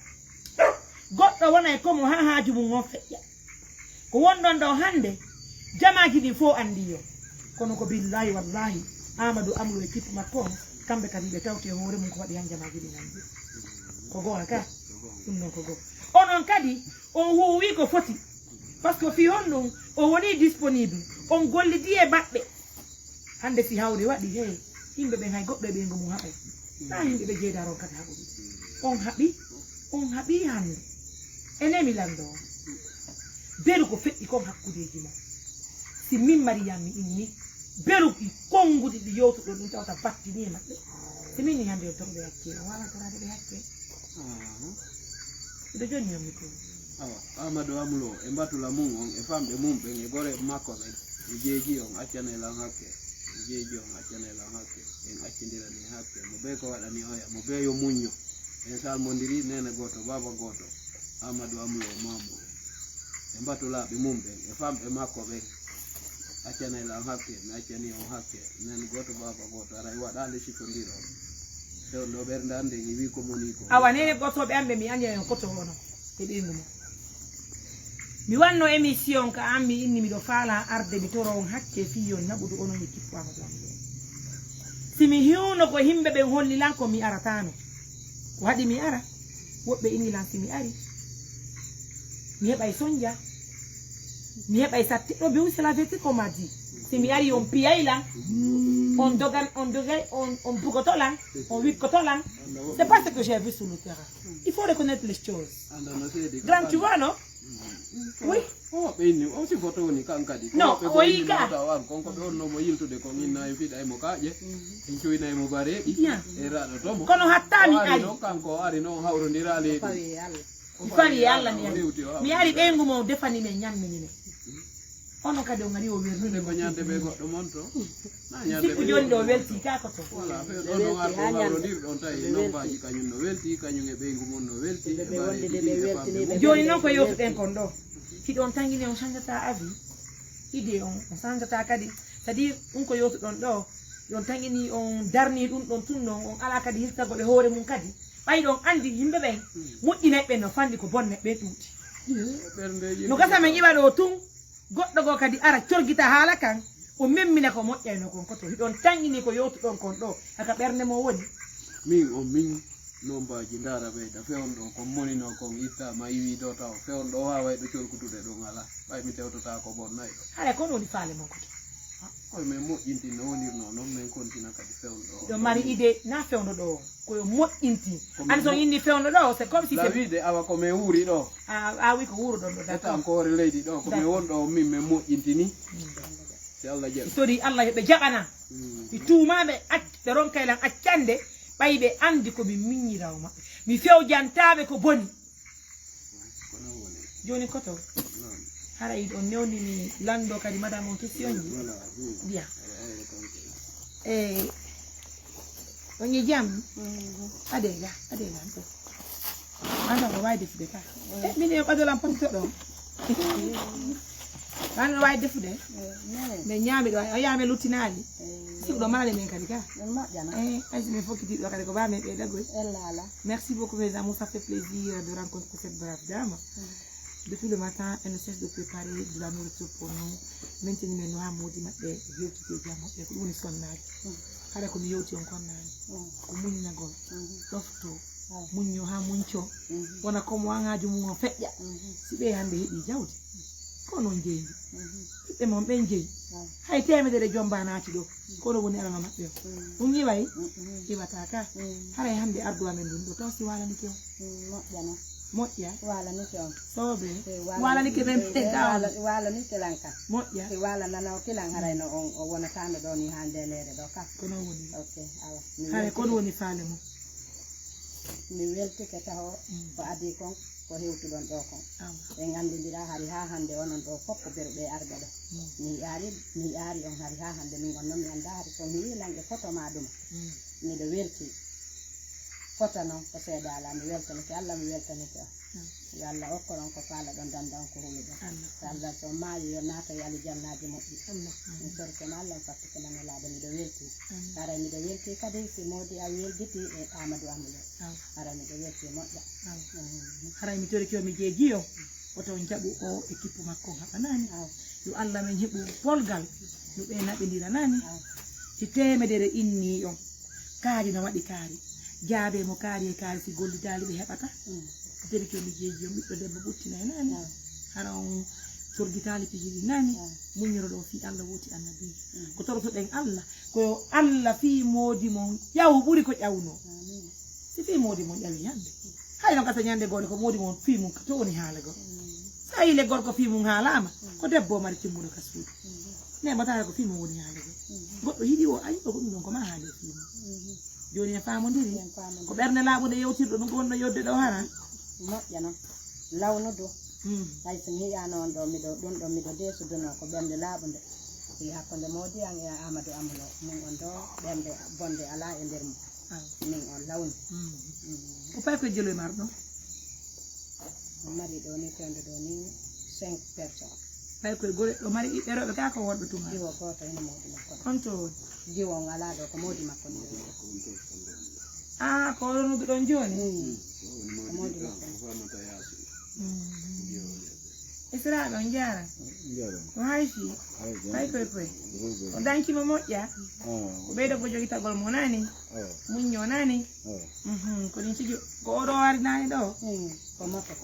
goɗɗo wonay komo han haaju mum on feƴƴa ko wonɗon ɗo hande jamaji ɗi fof andi yo kono ko billahi wallahi Amadou Amlo e kippe makko on kamɓe kadi ɓe tawti e hoore mum ko waɗi han jamaji ɗi nandi ko goonga ka ɗum noon ko goo onon kadi on huwi ko foti par ce que fi hon ɗum o woni disponible on gollidi e maɓɓe hande si hawre waɗi hey yimɓe ɓen hay goɗɗo e ɓeygu mum haɓay na yimɓe ɓe jeedaron kadi haɓuɗi on haɓi hande enemi lando on beru ko feƴƴi kon hakkudeji mon si min Mariam mi inni beru konguɗi ɗi yewtuɗo ɗum tawata battini e maɓɓe si min ni hande on toɓe hakke on wawa torade ɓe hakke ɗo joni on mi ko awa Amadou Amlo e mbatula mum on e famɓe mum ɓen e gore makko ɓen e jeeji on accanelan hakke jeeji on accanelan hakke en accidirani hakke mo ɓe ko waɗani oya mo ɓe yo muñño en salmodiri nene goto baba goto Amadou Amlo Mamoudou e mbatulaɓe mum ɓen e famɓe makko ɓen accanelan hakke mi accani on hakke nene goto baba goto ara waɗande sikkondira on sew ɗo ɓernde ande mi wi ko moni ko awa nene gotoɓe amɓe mi andi en koto hono e ɓeygu mo mi wanno émission ka an mi inni miɗo faala arde mi toro on hakke fiyon naɓudu onon e kippo Amadou Amlo simi hiwno ko himɓe ɓen hollilan ko mi aratano ko haɗi mi ara woɓɓe innilan simi ari mi heɓay sonja mi heɓay sattiɗo ɓe c'est la vérité ko ma dit simi ari on piyaylan on dogan on bugotolan on wikkotolan c'est pas ce que j'ai vu sur le terrain il faut reconnaître les choses grand tu vois non oui ɓeyni o si photo woni kan kadi non o yi ka wan konko ɓe onnomo yiltude ko inna e fiɗa emo kaaƴe en coyna emo bareɗi e raɗo tomo kono hatta mi ari noon kanko ari noon hawrodira leydi mi fali Allah mi ari ɓeygu mo defani men ñamminime ono kadi o ngari o wernude ko ñande ɓe goɗɗo mon to sikku joni ɗo welti ka ko to voilà ɗon ɗon ar ɗo hawrodir ɗon tawi nombaji kañum no welti kañum e ɓeygu mum no welti e bareɗi joni noon ko yewtuɗen kon ɗo hiɗon tangini on changata avis idée on changata kadi c'est à dire ɗum ko yewtuɗon ɗo yon tangini on darni ɗum ɗon tun ɗon on ala kadi hirtagoɓe hoore mum kadi ɓayɗon andi yimɓe ɓen moƴƴinayɓe no fandi ko bonne ɓe ɗuuɗi no gasa men ƴiɓa ɗo tun goɗɗo go kadi ara corgita haala kan o memmina ko moƴƴayno kon koto hiɗon tangini ko yewtuɗon kon ɗo haka ɓernde mo woni min nombaji ndara ɓeyda fewon ɗo kon monino kon ittama yiwi ɗo taw fewon ɗo waway ɗo colkutude ɗum ala ɓay mi tewtota ko bonnayi haɗa kon woni faale mon koto koye min moƴƴintin no wonirno noon min continue kadi fewon ɗo ɗo mari idée na fewno ɗo koyo moƴƴinti andi son inni fewno ɗo c'est comme si wiide awa ko min wuuri ɗo a wi ko wuuro ɗon ɗo d'accord encore leydi ɗo ko min wonɗo min min moƴƴintini si Allah jaɓi tori Allah yoɓe jaɓana mi tuumaɓe ɓe ronkaylan accande ɓayɓe andi komi miññirawo maɓɓe mi fewjantaɓe ko boni joni koto hara yiɗi on newndini lando kadi madame on question ji bien on yi jam adela ɗo anda ko wawi defude ka min e ɓadolam potito ɗo an wawi defude nde ñaami ɗo a yame luttinali siko ɗo maale men kadi ka aysi min fokkiti ɗo kadi ko bamen ɓeydagoy merci beaucoup mes amours ça fait plaisir de rencontrer cette brave dame depuis le matin elle ne cesse de préparer de la nourriture pour nous maintenir men no ha moodi maɓɓe yewtide jam maɓɓe ko ɗum woni sonnaji haɗa komi yewti on konnani ko muñnagol ɗofto muñño ha muñco wona comme wangaji mum o feƴƴa si ɓe hande heeɓi jawdi ko noon jeeyi ɓiɓɓe mon ɓen jeeyi hay temedere jomba naati ɗo kono woni alama maɓɓe o ɗum yiway yiwata ka haray hande ardu amen ɗum ɗo taw si walanike o moƴƴa wala ni ke on sobe wala ni ke men pega wala ni ke lanka moƴƴa si wala nana o kilan haray no on o wona tano do ni hande lere do ka kono woni okay awa hare kono woni faale mo mi welti ke taho ko adi kon ko hewtu don do kon e ngandindira hari ha hande wonon do fop ko berbe arbe do mi ari on hari ha hande min on non mi anda hari so mi wilange photo ma dum mi do welti photo non ko seeda ala mi weltani ko Allah mi weltani ko yalla o ko non ko faala don dandan ko hulu do Allah so maayi yo naata yalla jannaji moddi mi sorke ma Allah fatti ko man la mi do welti ara mi do welti kadi si modi a welditi e Amadou Amadou ara mi do welti modda haray mi tori ko mi jeegiyo oto jabu o équipe makko habanani yo Allah men hebu polgal no be nabindira nani ci temedere inni on kaari no wadi kaari jaabe mo kaari e kaari si gollidali be hebata tori ko mi jeegiyo biddo debbo buttina e nani hara on sorgitali pijiri nani munyoro do fi Allah woti annabi ko toroto den Allah ko Allah fi modi mon yaw buri ko ƴawno si fi modi mon ƴawi yande hayno kata nyande gone ko modi mon fi mun to woni haala go sai le gorko fi mun haalama ko debbo mari timmudo ka suudu ne mata ko fi mun woni haala go goddo yidi o ayi ko dum ko ma haale fi mun joni en faamodiri ko berne laabude yewtirdo dum ko wonno yodde do hara moƴƴa non lawno do hay so mi yiya noon ɗo miɗo ɗum ɗo miɗo desuduno ko ɓernde laaɓunde i hakkunde Mody an e Amadou Amadou min on ɗo ɓernde bonde ala e nder mum min on lawni ko pay koye jelo e mar ɗo mari ɗo ni fewde ɗo ni 5 personnes pay koye gole ɗo mari ɓiɓɓe rewɓe ka ko wonɓe tuma jiwo goto hene Mody makko on to woni jiwo on ala ɗo ko Mody makko ni ko oɗonuɓe ɗon joni ko Mody makko Israɓe on jaran ko hayfi pay koye koye o dañkima moƴƴa ko ɓeydo ko jogitagol mo nani muñño nani ko ɗin cigi ko oɗo wari nani ɗo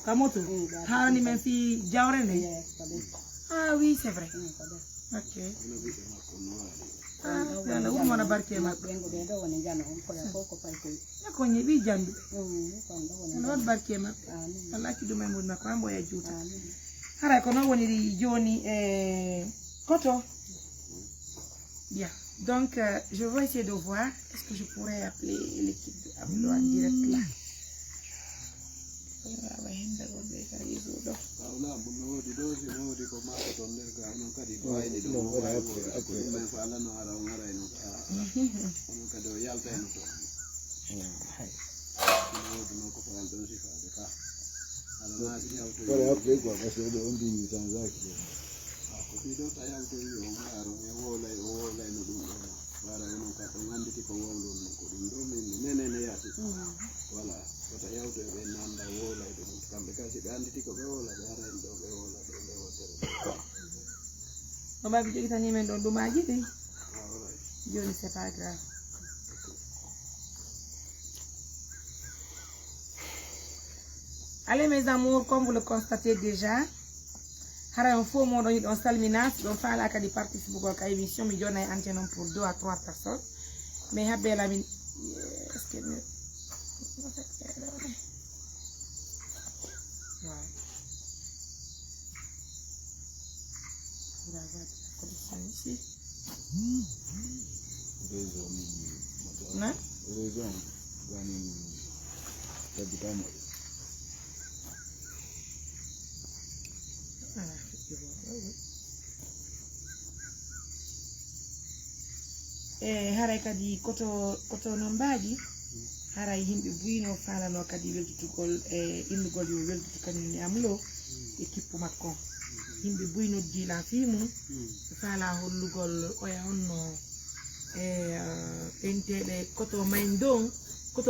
ka moto harani men fi jawre nde ah oui c'est vrai ok Allah umona barke makko ko ñeɓi janduɓe Allah waɗ barke makko Allah acci ɗum e mbuɗ makko ha mboya juuta haray ko noon woniri joni koto bien donc je vais essayer de voir est-ce que je pourrais appeler l'équipe de Abdou en direct là c'est pas grave. Allez mes amours, comme vous le constatez déjà, hara un faux mot on salminas, donc faire la kadi participe à l'émission, mais j'en ai antenne pour 2 à 3 personnes. Mais habbe la min, est-ce que ici. Haray kadi koto nombaji haray himɓe buyino falano kadi weldutugol innugol yo weldutu kañum amlo équipe makko himɓe buyno dila fimu fala hollugol oya honno enteɗe koto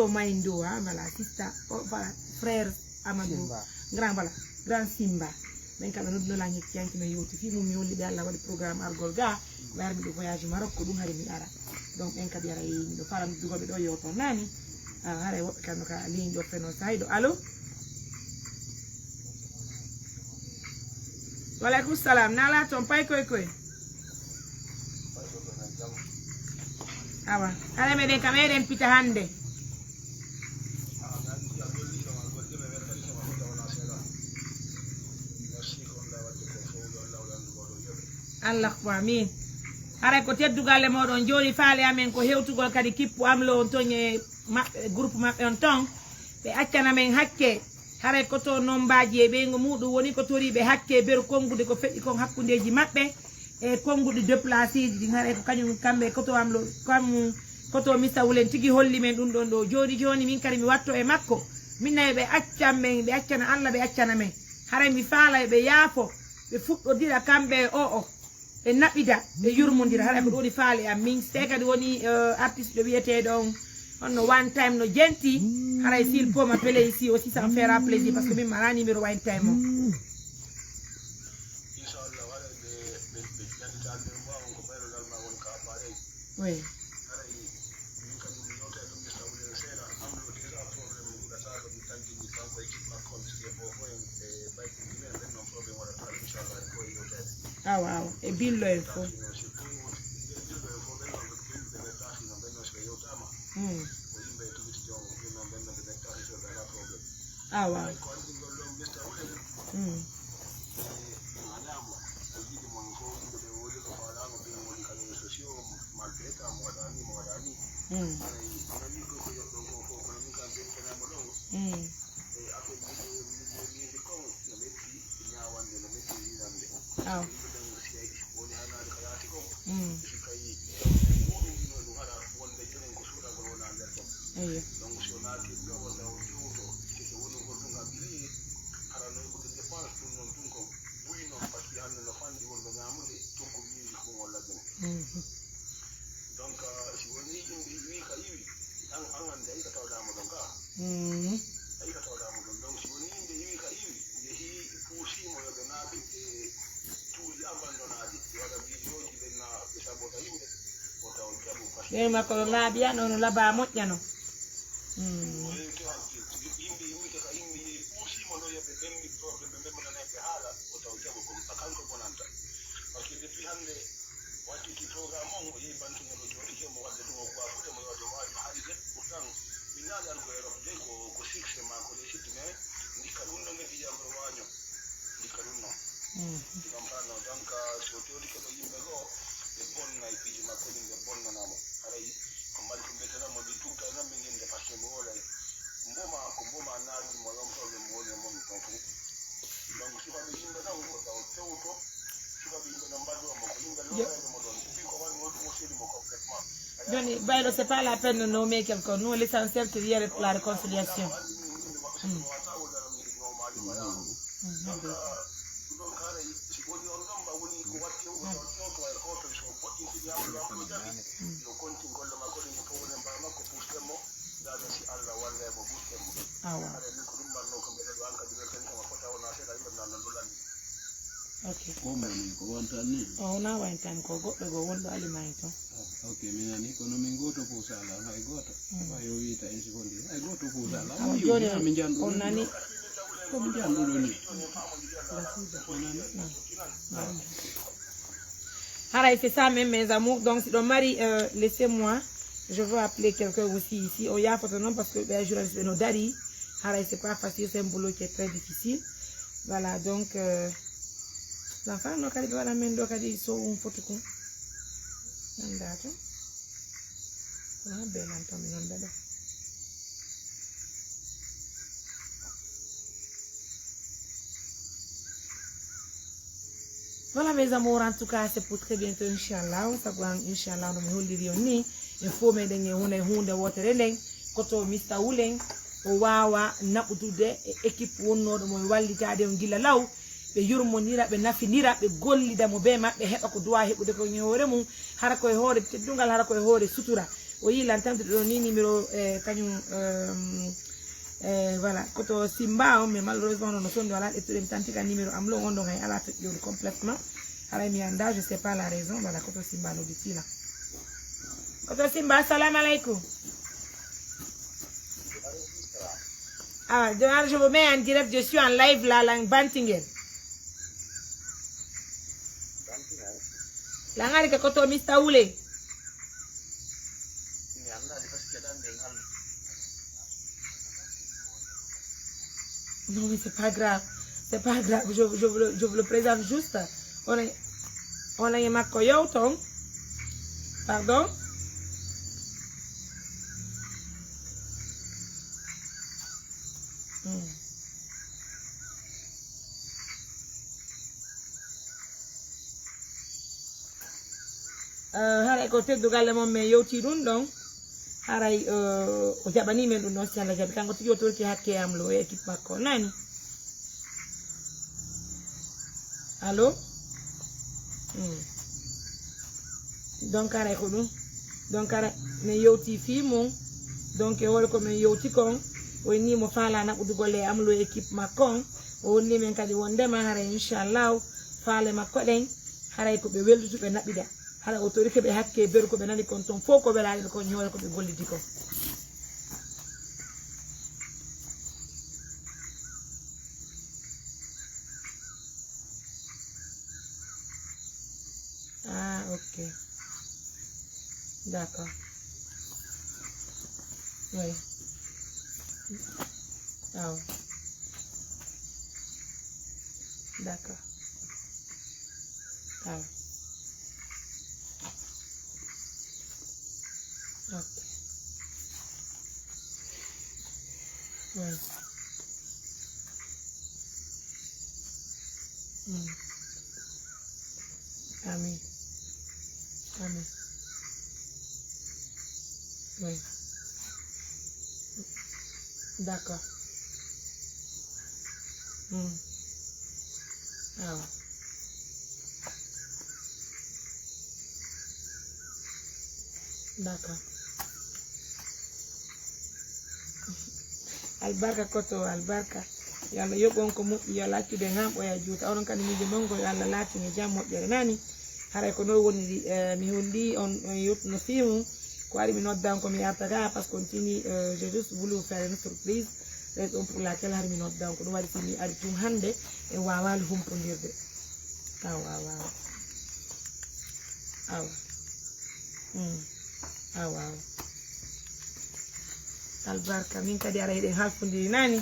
mayndo ha voilà sista voilà frère Amadou grand voilà grand Simba men kala nodduno la ñekkiyanki no yewti fimu mi holli ɓe Allah waɗi programme argol ga warmi ɗo voyage Maroc ko ɗum hari mi ara donc en kadi ara miɗo fala noddugoɓe ɗo yewto nani haray woɓɓe kamno ka ligne ɗo feno sayɗo allo waleykum salam nala toon pay koye koye awa ala meɗen kam eɗen pita hande Allah ko amin ara ko teddugalle moɗon joni faale amen ko hewtugol kadi kippu amlo on toñe groupe maɓɓe on ton ɓe accana men hakke haray koto nombaji e ɓeygo muɗum woni ko toriɓe hakke beru kongude ko feƴƴi kon hakkudeji maɓɓe e kongude déplacé ji ɗin haray ko kañum kamɓe koto amlo kam koto mista wulen tigui holli men ɗum ɗon ɗo joni min kadi mi watto e makko minnayi ɓe accan men ɓe accana Allah ɓe accana men haray mi faala ɓe yaafo ɓe fuɗɗodira kamɓe o ɓe naɓida ɓe yurmodira haɗa ko ɗo woni faale am min te kadi woni artiste ɗo wiyeteɗon onno one time no jenti haray s'il peut m'appeler ici aussi ça me fera plaisir parce que min mala numéro one time o oui ah waaw e billo en fof ah waaw ah ɓe makko ɗo laaɓiya nono laaba moƴƴano Johnny, Bailo, c'est pas la peine de nommer quelqu'un. Nous, l'essentiel, c'est hier la réconciliation. Ah, wow. Okay. Oh, now I time go one aliment. Okay, minani kono min goto fu sala hay goto ayo wita en secondi ay goto fu sala min jandu on nani ko min jandu ni haray c'est ça même mes amours donc si don mari laissez-moi je veux appeler quelqu'un aussi ici on ya photo non parce que ben journaliste no dari haray c'est pas facile c'est un boulot qui est très difficile voilà donc l'enfant no kadi wala men do kadi so un photo ko andato belle non belle. Voilà mes amours, en tout cas c'est pour très bientôt inchallah ça va inchallah no mi holliri on ni e fo me den hunde wotere len koto Mr. Wulen o wawa nabutude équipe wonnodo mo wallitade on gilla law be yurmonira be nafinira be gollida mo be mabbe heba ko duwa hebude ko ñoore mum hara koy hoore teddungal hara koy hoore sutura o yi lan tamde do ni numéro kañum voilà koto simba mais malheureusement non sondi wala et tudem tantika numéro am lo wondo ngay ala to yoru complètement ala mi anda je sais pas la raison voilà koto simba no ditila koto simba assalamu alaikum. Ah, je vous mets en direct, je suis en live là, en Bantingen. Langari koto Mr. Wule. Non mais c'est pas grave, je vous le présente juste. On est... on lañu makko yewton pardon haray ko teddugalle mom men yewti ɗum ɗon haray o jaɓani men ɗum ɗon si Allah jaɓi kanko tigi o torki hakke am lo e équipe makko nani allo donc haray ko ɗum donc haray min yewti fi mum donc e hoore ko min yewti kon o ni mo faala naɓudugol e am lo équipe makko on o wonni men kadi wondema haray inchallahu faale makko ɗen haray ko ɓe weldutuɓe naɓida haɗa o tori keɓe hakke beru koɓe nani kon ton fof ko welaɗe ko ñoore koɓe gollidi ko ah ok d'accord oui waaw d'accord waaw ok oui amin amin oui d'accord waaw d'accord albarka koto albarka yo Allah yoɓon ko moƴƴi yo laccude hamɓoya juuta onon kadi miijo mongo yo Allah laccune jam moƴƴere nani haray ko no woni mi holli on yettuno fimu ko ari mi noddan ko mi yartata par ce que on tini j'ai juste voulu faire une surprise raison pour laquelle hari mi noddan ko ɗum waɗi si mi ari tum hande e wawali humpodirde awa awa albarka min kadi ara eɗen halfodiri nani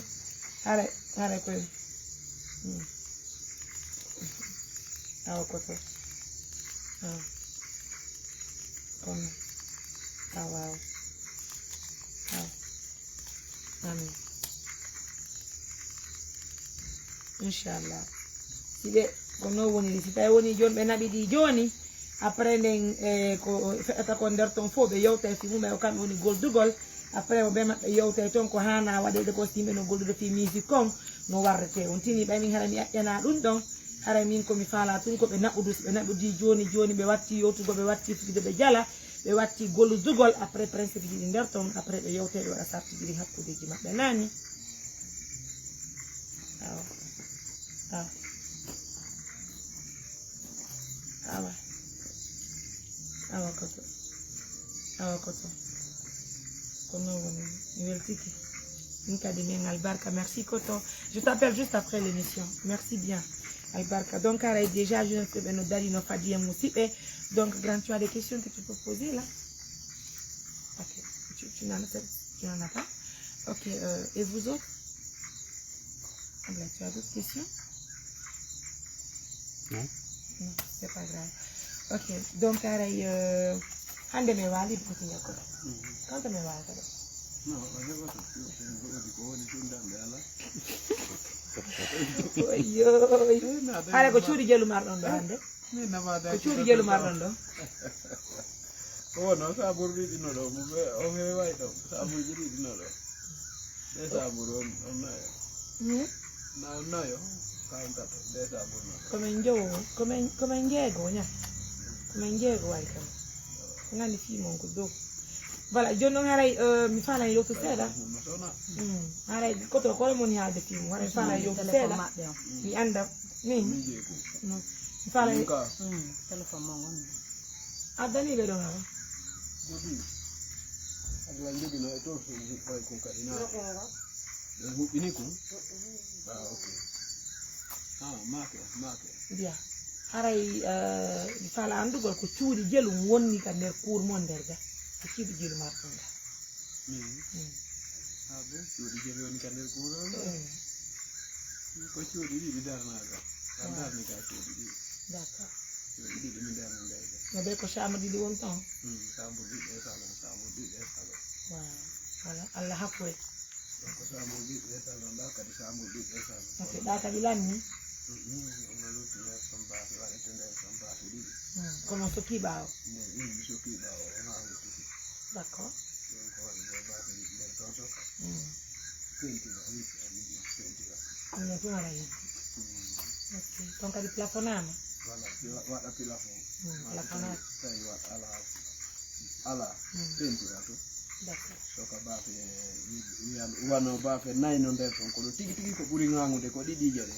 haray koye awa koto kono awa amin inchallah siɓe ko no woniri si tawi woni joni ɓe naɓiɗi joni après nden ko feɗata ko nder ton fof ɓe yewta e fi mum o kamɓe woni goldugol après o ɓe maɓɓe yewta toon ko hana waɗede ko si yimɓe no gollude fi musique kon no warrete on tini ɓay min hara mi ƴaƴƴana ɗum ɗon hara min komi faala tun koɓe naɓudu so ɓe naɓudi joni ɓe watti yewtugo ɓe watti fide ɓe jala ɓe watti golludugol après principe ji ɗi nder ton après ɓe yewte ɓe waɗa sartijiri hakkudeji maɓɓe nani awa koto kono woni mi weltiki min kadi min albarka merci koto je t'appelle juste après l'émission merci bien albarka donc aray déjà je sais ɓe no dari no fadi e musidɓe donc grand tu as des questions que tu peux poser là ok tu n'en as pas ok et vous autres tu as d'autres questions non c'est pas grave ok donc aray hande mi waali boti ñakko kanto mi waali kadi haɗa ko cuuɗi jelu marɗon ɗo hande ko cuuɗi jelu marɗon ɗo wono sabur ɗiɗino ɗo o feway ɗo sabuji ɗiɗino ɗo de sabur on nayo na on nayo kawntato de sabur no komin jowo komin jeego ña komin jeego way kam ngandi fimon ko dow voilà joni noon haray mi faala yewtu seeɗa haray koto kono moni haalde fimo haray mi faala yewtu seeɗa mi anda min mi faala téléphone mo gon addaniɓe ɗon hawa aɗa jogino e to koye kon kadi na ɓe huɓɓini kum ok make mbiya haray mi faala andugol ko cuuɗi jelu wonni ka nder cour mon nder ga ko cuuɗi jelu marɗon ga bon cuuɗi jelu woni ka nder cour on ko cuuɗi ɗiɗi darnaga a darni ka cuuɗi ɗiɗi d'accord cuuɗi ɗiɗi no be ko chama di won ton sambu ɗiɗɗe salon wow wala Allah hapwe ko sambu ɗiɗɗe salon ɗa kadi sambu ɗiɗɗe salon ok ɗa kadi lanni ono lutti nder sambafi waɗete nder sambafi ɗiɗi kono so kiɓawo so kiɓawo ha huttiki d'accord donc waɗi ɓe bafi nder ton soka pentira yiɗi aɗiɗi pentira ne fu wara yiɗi ok ton kadi plafonama voilà waɗa plafond plafonade tawi waɗa ala pentira to d'accord soka bafe wano bafe nayno nder ton kono tigi tigi ko ɓuuri ŋaŋude ko ɗiɗije ɗe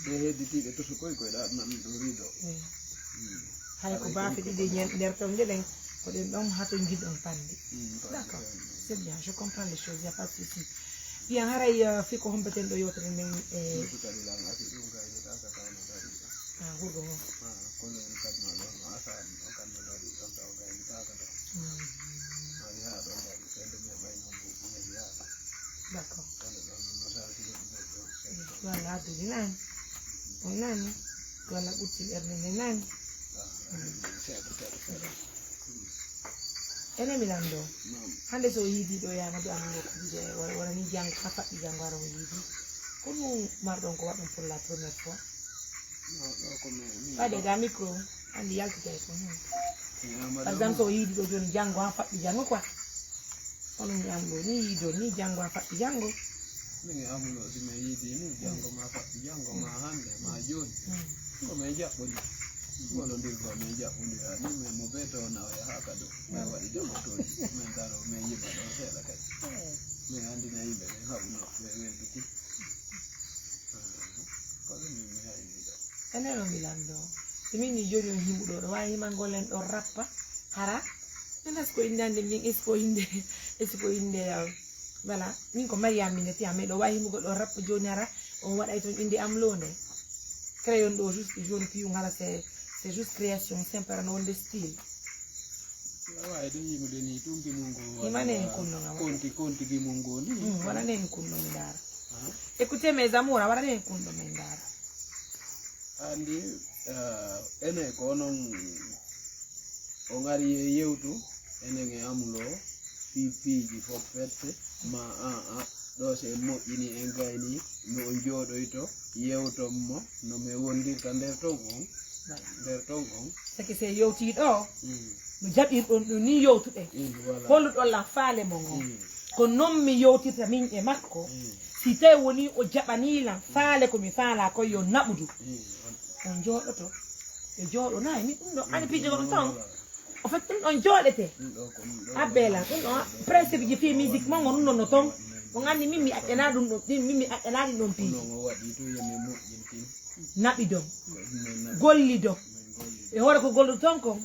ɗe hedditiɗe to so koye koye ɗaɗnan ɗo rido hay ko bafe ɗiɗi nder ton jeɗen ko ɗen ɗon hato jiɗon pande d'accord c'est bien je comprends les choses y a pas de souci bien haray fi ko hombeten ɗo yewtere men kadi lan asi ɗum gaynitaka tawno dari huɗo o kolen kadma ɗon no asani o kamno dari ɗon taw gaynitaka ta a yaha ɗon dari sende me ɓayno mbuɓi heɗi yaha d'accord kala ɗon no sasi heɗi ɗon walla addude nani on nani walla ɓutti ɓerde nde nani seeɗa seeɗa ene milan ɗo hande so yiidi ɗo yama do amin gokkuje wala ni jang ha faɗɗi jango ara o yiidi ko ɗum marɗon ko waɗɗum pour la première fois waɗe ga micro andi yaltite ko par exemple so yiidi ɗo joni jango ha faɗɗi jango quoi hono mi am ɗo ni yiido ni jango ha faɗɗi jango min e amulo si mi yiidi ni jango ma faɗɗi jango ma hande ma joni ko min jaɓɓodi wolondirgo min jaɓɓodira ni min mo beeto nawa ha kado min waɗi jaɓɓotoji min daro min yiɓa ɗon seeɗa kadi min andina yimɓe ɓe haɓuno ɓe welduti ko ɗum mi hayniɗo eneno milan ɗo somin ni joni on himɓuɗo ɗo wawi himangollen ɗon rappa hara min asko indande min espo inde voilà min ko Mariam mineti ame ɗo wawi himɓugo ɗon rappa joni hara on waɗay toon inde am londe crayon ɗo juste joni piyum hala c'est juste création simple no wonde style wawi ɗum yimude ni tum gimum ngo imane en kunno nga konti gimum ngo ni waɗane en kunno mi dara écoutez mes amours a waɗane en kunno min dara andi ene ko onon o ngari yewtu enen e amulo fiiji fof fette ma ɗo se moƴƴini en gayni no on jooɗoyto yewtonmo no mi wondirta nder ton on sake se yewti ɗo no jaɓirɗon ɗum ni yewtuɗen holluɗon lan faale mo ngon ko noon mi yewtirta min e makko si tawi woni o jaɓanilan faale komi faala koye yo naɓudu on jooɗoto e jooɗo nayi min ɗum ɗo ani piije ko ɗum ton en fait ɗum ɗon jooɗete abbelan ɗum ɗon principe ji fi musique mo ngo ɗum ɗon no ton o gandi min mi aƴƴana ɗum ɗo min mi aƴƴana ɗin ɗon piiji naɓi don golli don e hoore ko golluɗo ton kon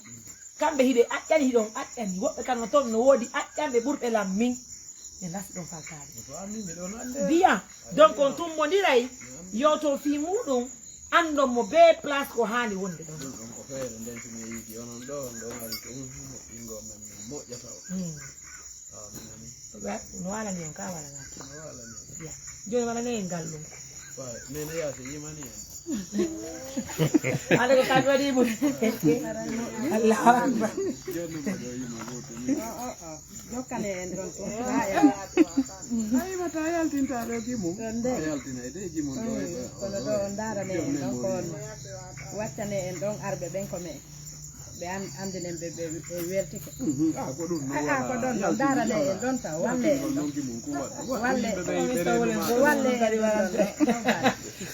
kamɓe hiɗe aƴƴani hiɗon aƴƴani woɓɓe kam no toon no woodi aƴƴanɓe ɓurɓe lam min ɓe lasi ɗon faltade bien donc on tummodiray yewto fi muɗum andon mo be place ko hani wonde ɗon ko feere nden so mi yiidi onon ɗo on ɗo ngari to moƴƴingo men min moƴƴata o no walani on ka walana no walani bien joni walane en gallum wawi nene yaasi yimani en ande ko kaɓe waɗi mum allahu akbar joni mbaɗo yima goto ni jokkane en ɗon to a yimata yaltinta ɗo gimum a yaltina de gimum ɗo kono ɗo darane en ɗon kon waccane en ɗon arɓe ɓen ko men ɓe andinen ɓe weltike ko ɗum ko ɗon ɗon darane en ɗon taw walle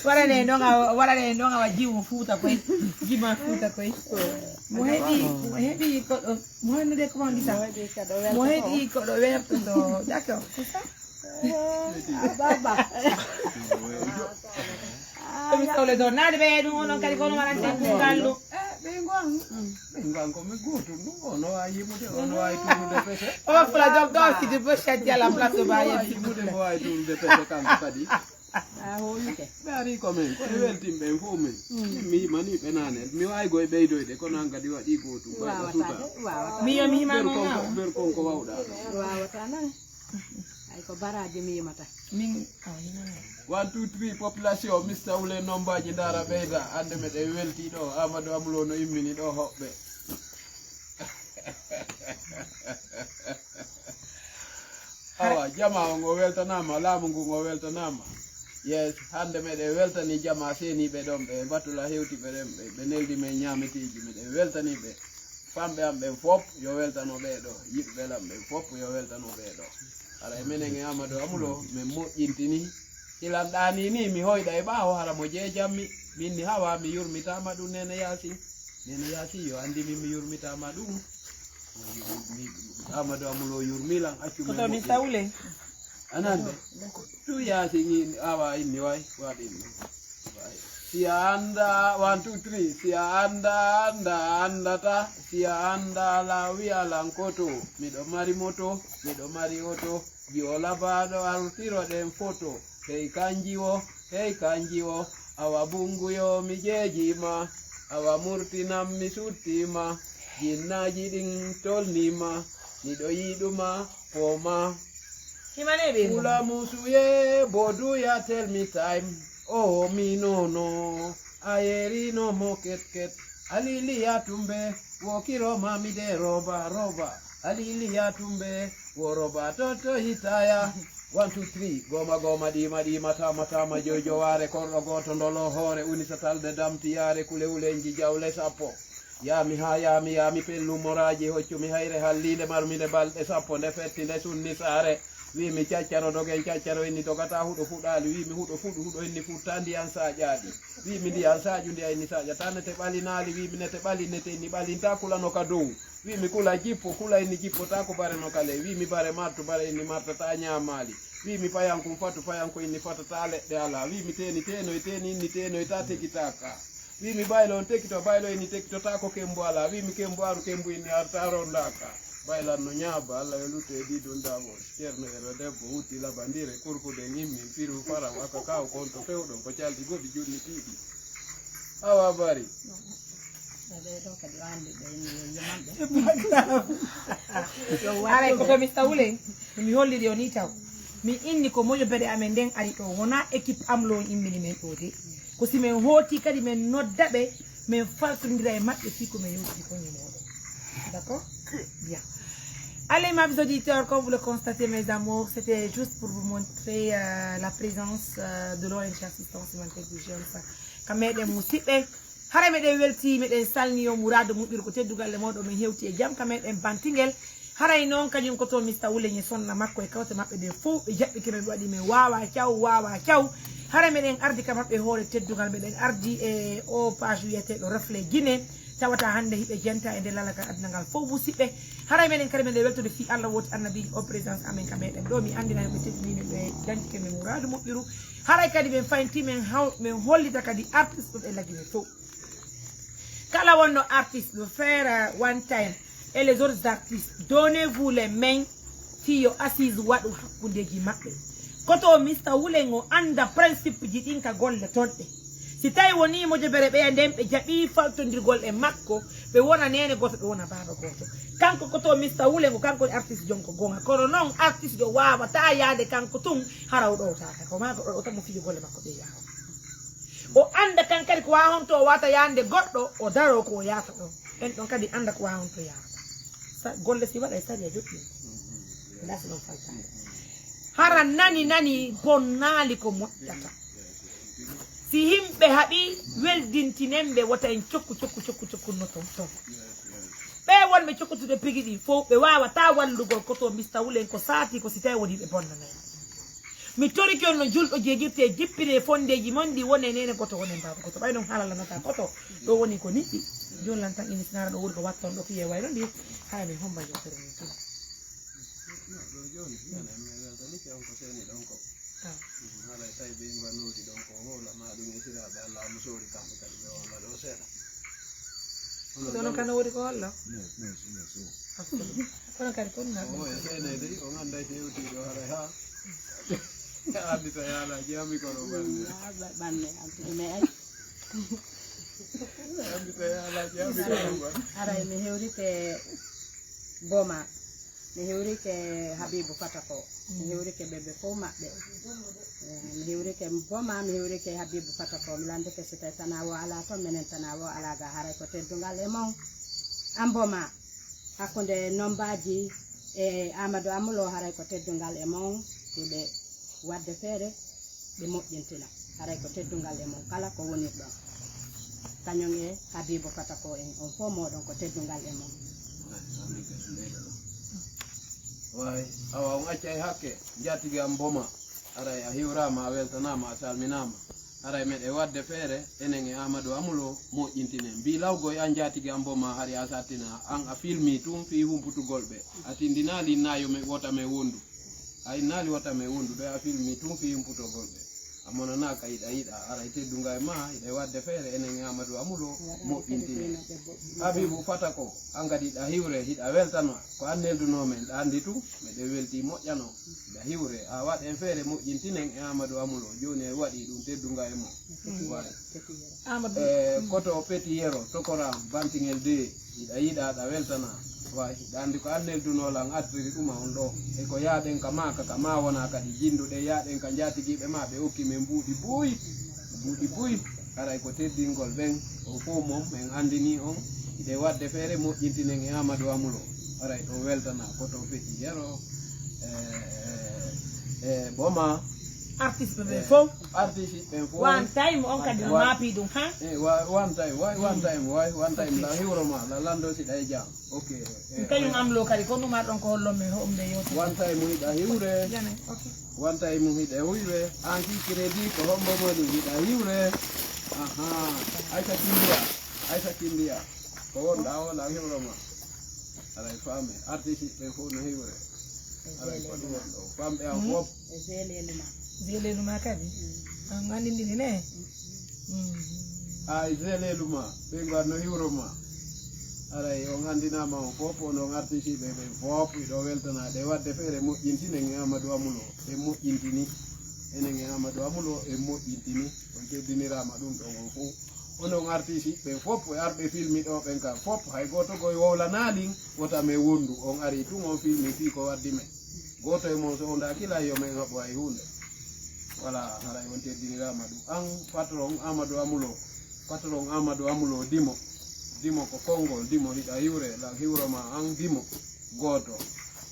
waɗane ɗon awa jimu fuuta koye jima fuuta koye mo heeɓi koɗo mo hennude comment dit ça mo heeɓi koɗo werto ɗo d'accord c'est ça baba komi sohle to nade ɓe ɗum onon kadi kono waɗante ngallu ɓe ngan komi gotum ɗum ono wawi yimude ono wawi turude pese o fula jog ɗo sidi bo chatti à la place ba yimude mo wawi turude pese kanko kadi hoyuke ɓe ari komin kono weltimɓe fof min mi yimani ɓe nane mi wawi goye ɓeydoyde kono an kadi waɗi gotum ɓayɗa suta mi yomi himano ber konko wawɗa wawata nan ay ko baraji mi yimata min 1 2 3 population mista wule nombaji dara ɓeyda ande meɗe welti ɗo Amadou Amulo no immini ɗo hoɓɓe jama o ngo weltanama laamu ngu ngo weltanama yes hande meɗe weltani jama seniɓe ɗon ɓe batula hewtiɓe ɗen ɓe neldi men ñametiji meɗe weltaniɓe famɓe am ɓen fop yo weltano ɓeɗo yiɓɓe lam ɓen fop yo weltano ɓeɗo ara menen e Amadou Amulo min moƴƴintini hilanɗani ni mi hoyɗa e ɓaawo hara mo jeejammi min ni hawa mi yurmitama ɗum nene yaasi yo andi min mi yurmitama ɗum Amadou Amulo yurmilan koto mi sawle anande tu yaasi ni awa inni way waɗin si a anda 1 2 3 si a anda andata si a anda la wiyalankoto miɗo mari moto miɗo mari oto jiwo labaɗo artiroɗen photo hey kanjiwo awa bunguyo mi jeejima awa murtinam mi suttima jinnaji ɗin tolnima miɗo yiɗuma poma Ula musuye boduya tell me time oh mi no ayeri no mo ket alili ya tumbe wokiro mami de roba alili ya tumbe wo roba toto hitaya 1 2 3 goma dima tama jojo ware korɗo goto ndolo hore unisatalde damtiyare kule ulenji jawle sappo yami pellu moraji hoccumi hayre hallide marmide balɗe sappo nde fetti nde sunni sare wimi caccaro dogen caccaro inni dogata huɗo fuɗali wimi huɗo inni futta ndiyan saƴaɗi wimi ndiyan saƴu ndiya inni saƴata nete ɓalinali wimi nete ɓali nete inni ɓalinta kulano ka dow wimi kula jippo kula inni jippota ko bare no kale wimi bare martu bare inni martata ñamali wimi payankum fatu payanko inni fatata leɗɗe ala wimi teni inni tenoy ta tekitaka wimi baylo on tekito baylo inni tekitota ko kembo ala wimi kembo aru kembo inni artaro ndaka baylan no ñaaba Allah yo lutte di ɗum dabo ceerno ero debbo hutti labandire kurkude ngimmi firu fara waka kaw konto fewɗon ko caldi goɗɗi junni tiiɗi awa bari aray koto mi sawle mi holliri o ni taw mi inni ko moƴo beɗe amen nden ari ɗo wona équipe am lo immini men ɗo de ko si min hooti kadi min noddaɓe min faltodira e maɓɓe fi ko min yewtiri koñe moɗon d'accord bien. Allez, mes auditeurs, comme vous le constatez, mes amours, c'était juste pour vous montrer la présence de l'ONG Assistance Humanitaire d'Urgence. Comme meɗen musidɓe hara meɗen welti meɗen salni o mourado muɗɗir ko teddugal e mawɗo min hewti e jaam ka meɗen bantingel haray noon kañum koto Mr Wule sonna makko e kawte maɓɓe ɗe fof ɓe jaɓɓi kemen waɗi min wawa caw hara meɗen ardi ka maɓɓe hoore teddugal meɗen ardi e o page wiyeteɗo reflet Guinée tawata hande hiɓe jenta e nder lalagal aduna ngal fof musidɓe haray meɗen kadi meɗen weltode fi Allah woti annabijo o présence amen ka meɗen ɗo mi andina ɓe teddinino ɓe dañcike men mouradu moƴƴiru haray kadi min faynti min hollita kadi artiste ɗum e lagine fof kala wonno artiste de faire one time et les autres artistes donnez-vous les mains fiyo assise waɗu hakkudeji maɓɓe koto Mr Wule o anda principe ji ɗin ka golle tonɗe si tawi woni mojobere ɓeya nden ɓe jaɓi faltodirgol e makko ɓe wona nene goto ɓe wona baba goto kanko koto Mr Wule kanko artiste jonko gonga kono noon artiste jo wawata yaade kanko tun hara o ɗowtaka ko maga o tan mo fijo golle makko ɓe yaha o anda kan kadi ko wawonto o wata yande goɗɗo o daro ko o yata ɗon en ɗon kadi anda ko wawonto yahata golle si waɗa e sari a joɗɗi lasi ɗon faltade hara nani bonnali ko moƴƴata si himɓe haɓi weldintinemɓe wota en cokku noton ton ɓe wonɓe cokkutude pigi ɗi fof ɓe wawata wallugol koto Mr Wule ko saati ko si tawi woni ɓe bonnanaya mi toriki on no julɗo jeegirte jippine fondeji mon ɗi wone nene goto wonen baba goto ɓay ɗon haalalanata koto ɗo woni ko niɗɗi joni lan tan ini sinara ɗo wuri ko watton ɗo kiye wayno ndi haya min homba yewtere min tuma haɗa tawi ɓe mbanoti ɗon ko holama ɗum e siraɓe Allah mo sori kamɓe kadi ɓe holla ɗo seeɗa kono kano wori ko holla kono kadi o e senede o ganda fewtiɗo haray ha andita yaala jami kono ɓanne me ay andita yaala jami kono haray mi hewrite Boma mi hewrike Habibou Fatako mi hewrike ɓeɓe fof maɓɓe mi hewrike Boma mi hewrike Habibou Fatako mi landike so tawi tanawo ala toon minen tanawo ala ga haray ko teddugal e mon an Boma hakkude nombaji e Amadou Amulo haray ko teddungal e mon ɓe wadde feere ɓe moƴƴintina haray ko teddungal e mon kala ko woni ɗon kañum e Habibou Kata ko en on fof moɗon ko teddungal e mon way awa on acca e hakke jatigi am boma aray a hiwrama a weltanama a salminama aray meɗe wadde feere enen e Amadou Amulo moƴƴintinen mbi lawgo e an jatigi am boma hari a sattina an a filmi tum fi humputugol ɓe a tindinali nayo me wota me wondu a innali wota me wondu ɗo a filmi tum fi humputugol ɓe a monana ka yiɗa yiɗa aray teddunga e ma yiɗa wadde feere enen e Amadou Amulo moƴƴintinen Habibou Fata ko an kadi ɗa hiwre hiɗa weltano ko an neldunomen ɗa andi tu meɗe welti moƴƴano ɗa hiwre a waɗ en feere moƴƴintinen e Amadou Amulo joni e waɗi ɗum teddunga e mo way koto peti yero tokoram bantingel de hiɗa yiɗa ɗa weltana way hiɗa andi ko an neldunolan addiri ɗuma on ɗo e ko yaaɗen ka maka ka ma wona kadi jinduɗe yaaɗen ka jatigiɓe ma ɓe hokki men mbuuɗi buuyi aray ko teddingol ɓen o fof mom en andini on hiɗe wadde feere moƴƴintinen e Amadou Amulo aray ɗo weltana koto peti yero boma artiste ɓe fof ɓen fof one time on kadi no maapi ɗum ha one time la hiwroma la lando siɗa e jam ok kañum Amulo kadi ko ɗum ɗon ko hollonɓe homɓe yewta one time hiɗa hiwre one time hiɗa hiwre an ki crédit ko hombo moni hiɗa hiwre aha aysa kindiya ko wonɗa o la hiwroma aray faame artiste ɓe fof no hiwre aray ko ɗum won ɗo famɓe an fof zeleluma kadi an andindini ne ay zeleluma ɓe ngar no hiwroma aray on andinama on fof onon artiste ɓe ɓe fof ɗo weltanade wadde feere moƴƴintinen e Amadou Amulo e moƴƴintini enen e Amadou Amulo e moƴƴintini on teddinirama ɗum ɗon on fof onon artiste ɓe fof e arɓe filmi ɗo ɓen kam fof hay goto koye wowlanalin wota me wondu on ari tun on filmi fi ko waddi men goto e mon so on dakila yo men haɓo hay hunde voilà haray on teddinirama ɗum an patron Amadou Amulo dimo ko konngol dimo hiɗa hiwre la hiwroma an dimo goto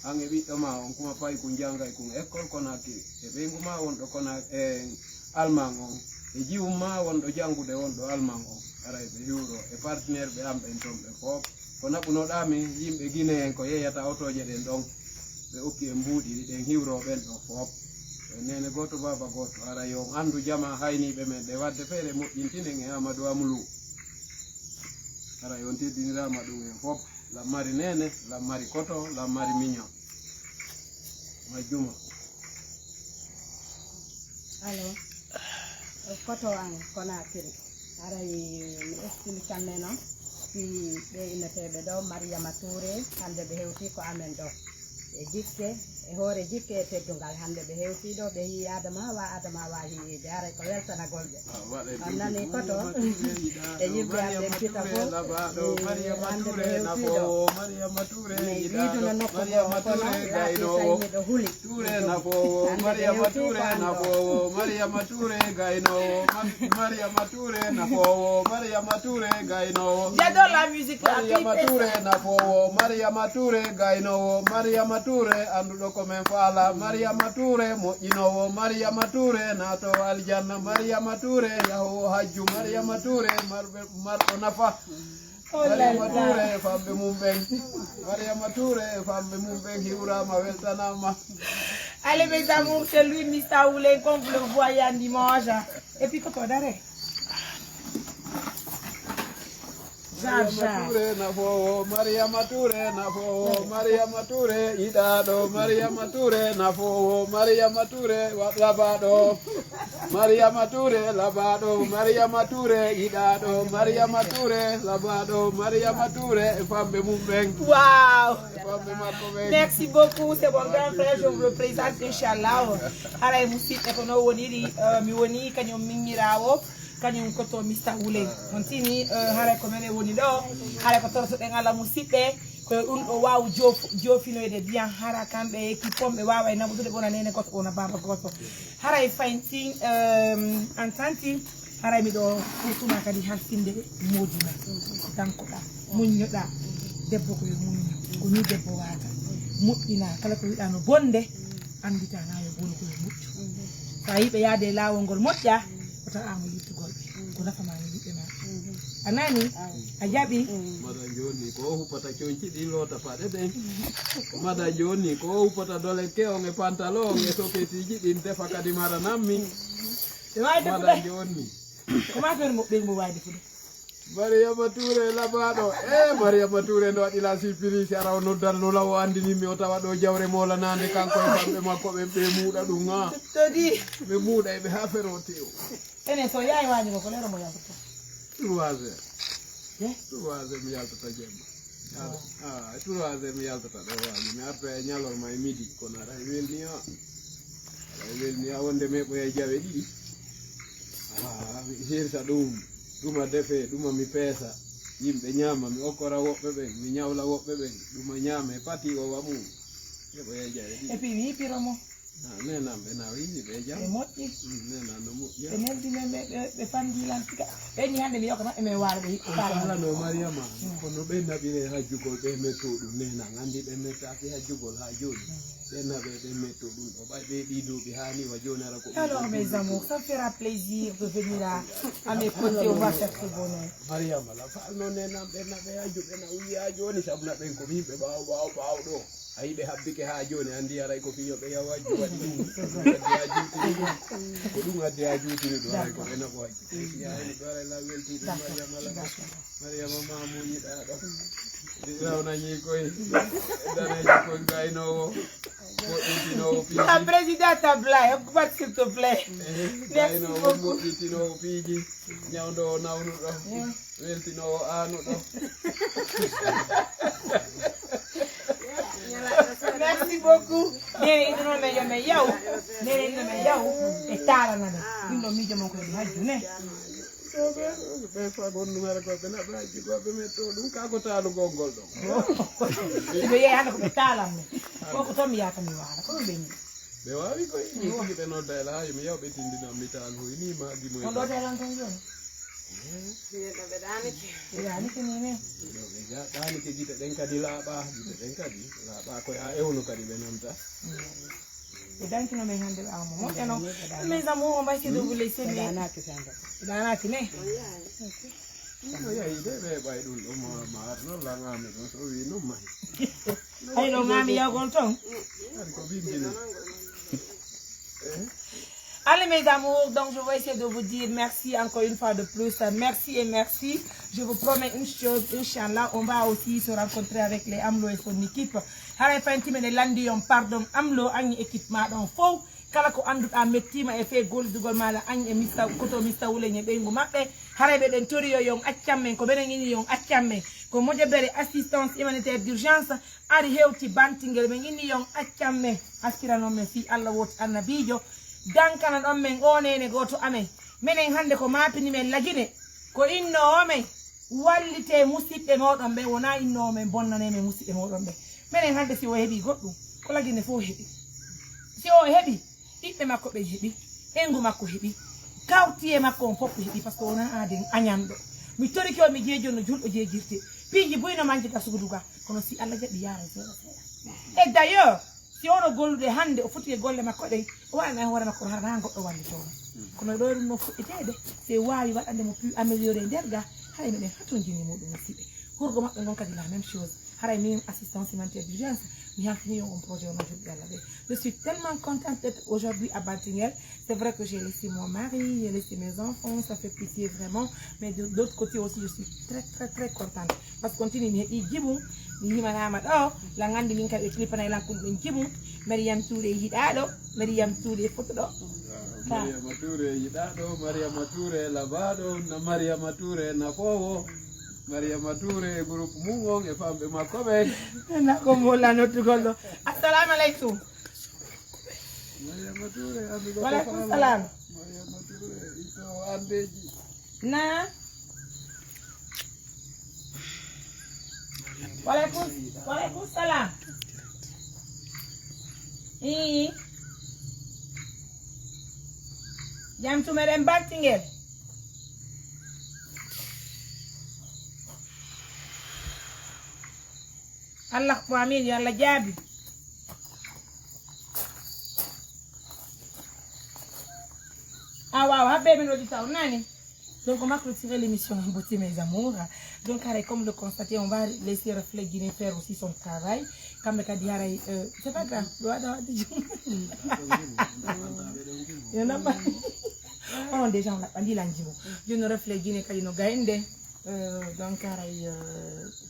an e ɓiɗɗo ma on kuma fayi ko jangay kun école Conakry e ɓeygu ma wonɗo kona e Allemagne on e jiwum ma wonɗo jangude wonɗo Allemagne on aray ɓe hiwro e partenaire ɓe am ɓen ton ɓe fof ko naɓunoɗami yimɓe Guinée en ko yeyata otoje ɗen ɗon ɓe okki e mbuuɗi ɗiɗen hiwro ɓen ɗo fof nene goto baba goto aray on andu jama hayniɓe men ɗe wadde feere moƴƴintinen e Amadou Amulo aray on teddinirama ɗum en fof lammari nene lammari koto lammari mignon majjuma alo koto an Conakry aray mi explicanne noon si ɓe inneteɓe ɗo Mariama Touré hande ɓe hewti ko amen ɗo e jikke e hoore jikke e teddungal hande ɓe hewti ɗo ɓe yi Adama wawi yiide aray ko weltanagol ɓe on nani koto e yimɓe am ɓe kita fof hande ɓe hewti ɗo mi wiiduno nokku goo kono tawiɗo huuli Mariama Touré gaynowo Mariama Touré nafowo Mariama Touré gaynowo j'adore la musique Mariama Touré nafowo Mariama Touré gaynowo Mariama Touré anduɗo komin faala Mariama Touré moƴƴinowo Mariama Touré nato aljanna Mariama Touré yahowo hajju Mariama Touré marɗo nafa Mariama Touré famɓe mum ɓen Mariama Touré famɓe mum ɓen hiwrama weltanama. Allez mes amours, c'est lui Mr. Oulé, comme vous le voyez un dimanche. Et puis quand on arrête. Mariama Touré nafowo Mariama Touré yiɗaɗo Mariama Touré nafowo Mariama Touré labaɗo Mariama Touré labaɗo Mariama Touré yiɗaɗo Mariama Touré labaɗo Mariama Touré e famɓe mum ɓen. Wow. Famɓe makko ɓen. Merci beaucoup, c'est mon grand frère, je vous le présente inchallah. Aray musidɓe ko no woniri mi woni kañum miñirawo kañum koto Mr. Oulé on tini haray ko mene woni ɗo haray ko tortoɗen Allah musidɓe koye ɗum ɗo waw jofinoyde bien hara kamɓe kippomɓe wawa e naɓudude ɓona nene goto ɓona baba goto haray fayntin en tanti haray miɗo ɓurtuma kadi halfinde moodima dankoɗa muññoɗa debbo koye muñño ko ni debbo wata moƴƴina kala ko wiɗano bonde anditana yo bonu koye moƴƴu sa yiɓe yaade lawol ngol moƴƴa o tawamo yittugol ɓe ko nafama no yiɓɓe ma a nani a jaɓi mada joni ko huppata coñci ɗi loota paɗe ɗen mada joni ko huppata dole keong e pantalon e soketiji ɗin defa kadi mara nammi ɓe wawi mada defude joni comment faire ɓe mo wawi defude Mariama Touré labaɗo Mariama Touré ndo waɗi la surprise ara o noddalnola o andinimi o tawa ɗo jawre molanade kanko e kamɓe makko ɓe muuɗa ɗum ha todi ɓe muuɗa eɓe ha fero tew enen so yayi wañino ko lero mo yaltata 3 heures 3 heures mi yaltata jemma 3 heures mi yaltata ɗo wañi mi arta e ñalorma e midi kono aɗa e welni a wonde meɓoye jawe ɗiɗi mi hirsa ɗuma defe ɗuma mi peesa yimɓe ñaama mi okkora woɓɓe ɓen mi ñawla woɓɓe ɓen ɗuma ñaame pati o wamum heɓoye jawe ɗiɗi et puis mi yippiromo nenan ɓe nawiyi ɓe jam ɓe moƴƴi nenan no moƴƴi ɓe neldime ɓe fandilan tika ɓenni hannde mi yokka maɓɓe min waalo ɓe alano Mariama kono ɓe naɓire hajjugol ɓe metto ɗum nenan andi ɓe mettaki hajjugol ha joni ɓe naɓe ɓe metto ɗum ɗo ɓay ɓe ɗi duuɓi hani wa joni ara ko alors mes amours ça me fera plaisir de venir à mes côtés on va chercher bonheur Mariama la falno nenan ɓe naɓe hajju ɓe na wiya joni sabu naɓen ko yimɓe ɓaw ɗo ayi ɓe habbike ha joni andi aray ko fiyo ɓe yaw hajju waɗi ɗum ko ɗum addi ha juutini ɗo aray ko ɓe naɓo hajju yayni ɗo aray la weltiɗo Mariama mamuñiɗa ɗo rawnañi koye daneji koye gaynowo moƴƴitinowo piiji la présidente Ablaye occupat s'il te plaît gaynowo moƴƴitinowo piiji ñawdowo nawnuɗo weltinowo aanuɗo merci beaucoup nene inono men yomen yaw nene inomen yaw e taraname ɗum ɗo miijo mon koyeɗi hajju ne ɓe fagon numere koɓe naɓe hajji koɓe metto ɗum kako taalugol ngol ɗon ɓe yeeyi hannde koɓe taalanme koko toon mi yata mi waara ko ɗum ɓe ñi ɓe wawi koye ɗi tigi ɓe nodda e laayo mi yaw ɓe tindinam mi taal hoy ni maagi moy on ɗo telan ton joni ɓe yanike nene ɓe ɗanike gite ɗen kadi laaɓa gite ɗen kadi laaɓa koye ha ewnu kadi ɓe nanta ɓe dankino men hannde ɓe awmo moƴƴa noon mes amours on va essayer de vous laisser mais ɗanaki ne no yahi de ɓe ɓay ɗum ɗo ma ar noon langami ɗon so wi noon mahi ay ɗo ngami yawgol ton ari ko bindini Allez mes amours, donc je vais essayer de vous dire merci encore une fois de plus. Merci et merci. Je vous promets une chose, Inch'Allah, on va aussi se rencontrer avec les Amlo et son équipe. Haray fantime ne landi on pardon Amlo agni équipe ma ɗon fof kala ko anduɗa mettima e fe goldugol maɗa agni e mista koto mista wuleñe ɓeygu maɓɓe haray ɓe ɗen tori yo yon accam men ko ɓeɗen ini yon accam men ko moƴƴere assistance humanitaire d'urgence ari hewti bantingel ɓen inni yon accam men aspiranon men fi Allah woti annabijo dankana ɗon men onene goto amen minen hande ko mapini men lagine ko innowo men wallite musidɓe moɗon ɓe wona innowo men bonnane men musidɓe moɗon ɓe minen hande si o heeɓi goɗɗum ko lagine fof heeɓi si o heeɓi ɓiɓɓe makko ɓe heeɓi ɓengu makko heeɓi kawtiye makko on fof heeɓi par ce que wona aden añamɗo mi toriki o mi jeejo no julɗo jeejirte piiji buyno manjita suguduga kono si Allah jaɓi yaara seeɗa seeɗa et d' ailleurs si ono gollude hande o foti e golle makko ɗen o waɗana e hoore makko hana goɗɗo wallitono kono ɗo ɗum no fuɗɗitede se wawi waɗande mo plus amélioré nder ga haray meɗen haton jinni muɗum musidɓe hurgo maɓɓe gon kadi la même chose haray min assistance humanitaire d'urgence mi halfini on projet ono joɗɗi Allah ɓe je suis tellement contente d'être aujourd'hui à Bantingel. C'est vrai que j'ai laissé mon mari, j'ai laissé mes enfants, ça fait plaisir vraiment. Mais de l'autre côté aussi, je suis très contente. Parce qu'on continue, il dit bon, il m'a la grande ligne qui est clip en ayant un petit bout, Mariam Touré Hidado, Mariam Touré Photo. Mariam Touré Hidado, Mariam Touré Lavado, Mariam Touré Napovo, Mariam Touré groupe Mungo, et femme de ma commune. Na comme la notre gondo. Assalamu alaikum. Mariam Touré, amigo. Walaikum salam. Mariam Touré, iso andeji. Na. Walaikum salam. Jam tu meren Bantingel. Allah ko amin ya Allah jaabi du temps, donc on va clôturer l'émission en beauté mes amours. Donc comme le constater, on va laisser Reflet Guinée faire aussi son travail. Comme c'est pas grave. Il y en a pas. Oh déjà on a dit l'anjimo. Je ne Reflet Guinée quand il gagne. Donc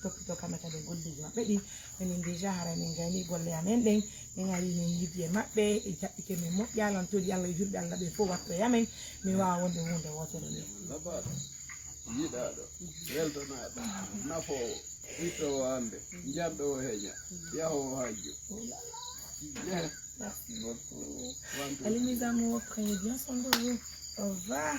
topito kamata de golli mabbe men déjà hara men gani golle amen den en ari men yidde mabbe e jabbike men mo yalan to yalla jurbe Allah be fo watto yamen mi wa wonde hunde wotere ni labaɗo yiɗaɗo weltonaɗo nafo itto hande janɗo o heeña yaho hajju. Merci beaucoup. Allez mes amours, prenez bien soin de vous. Au revoir.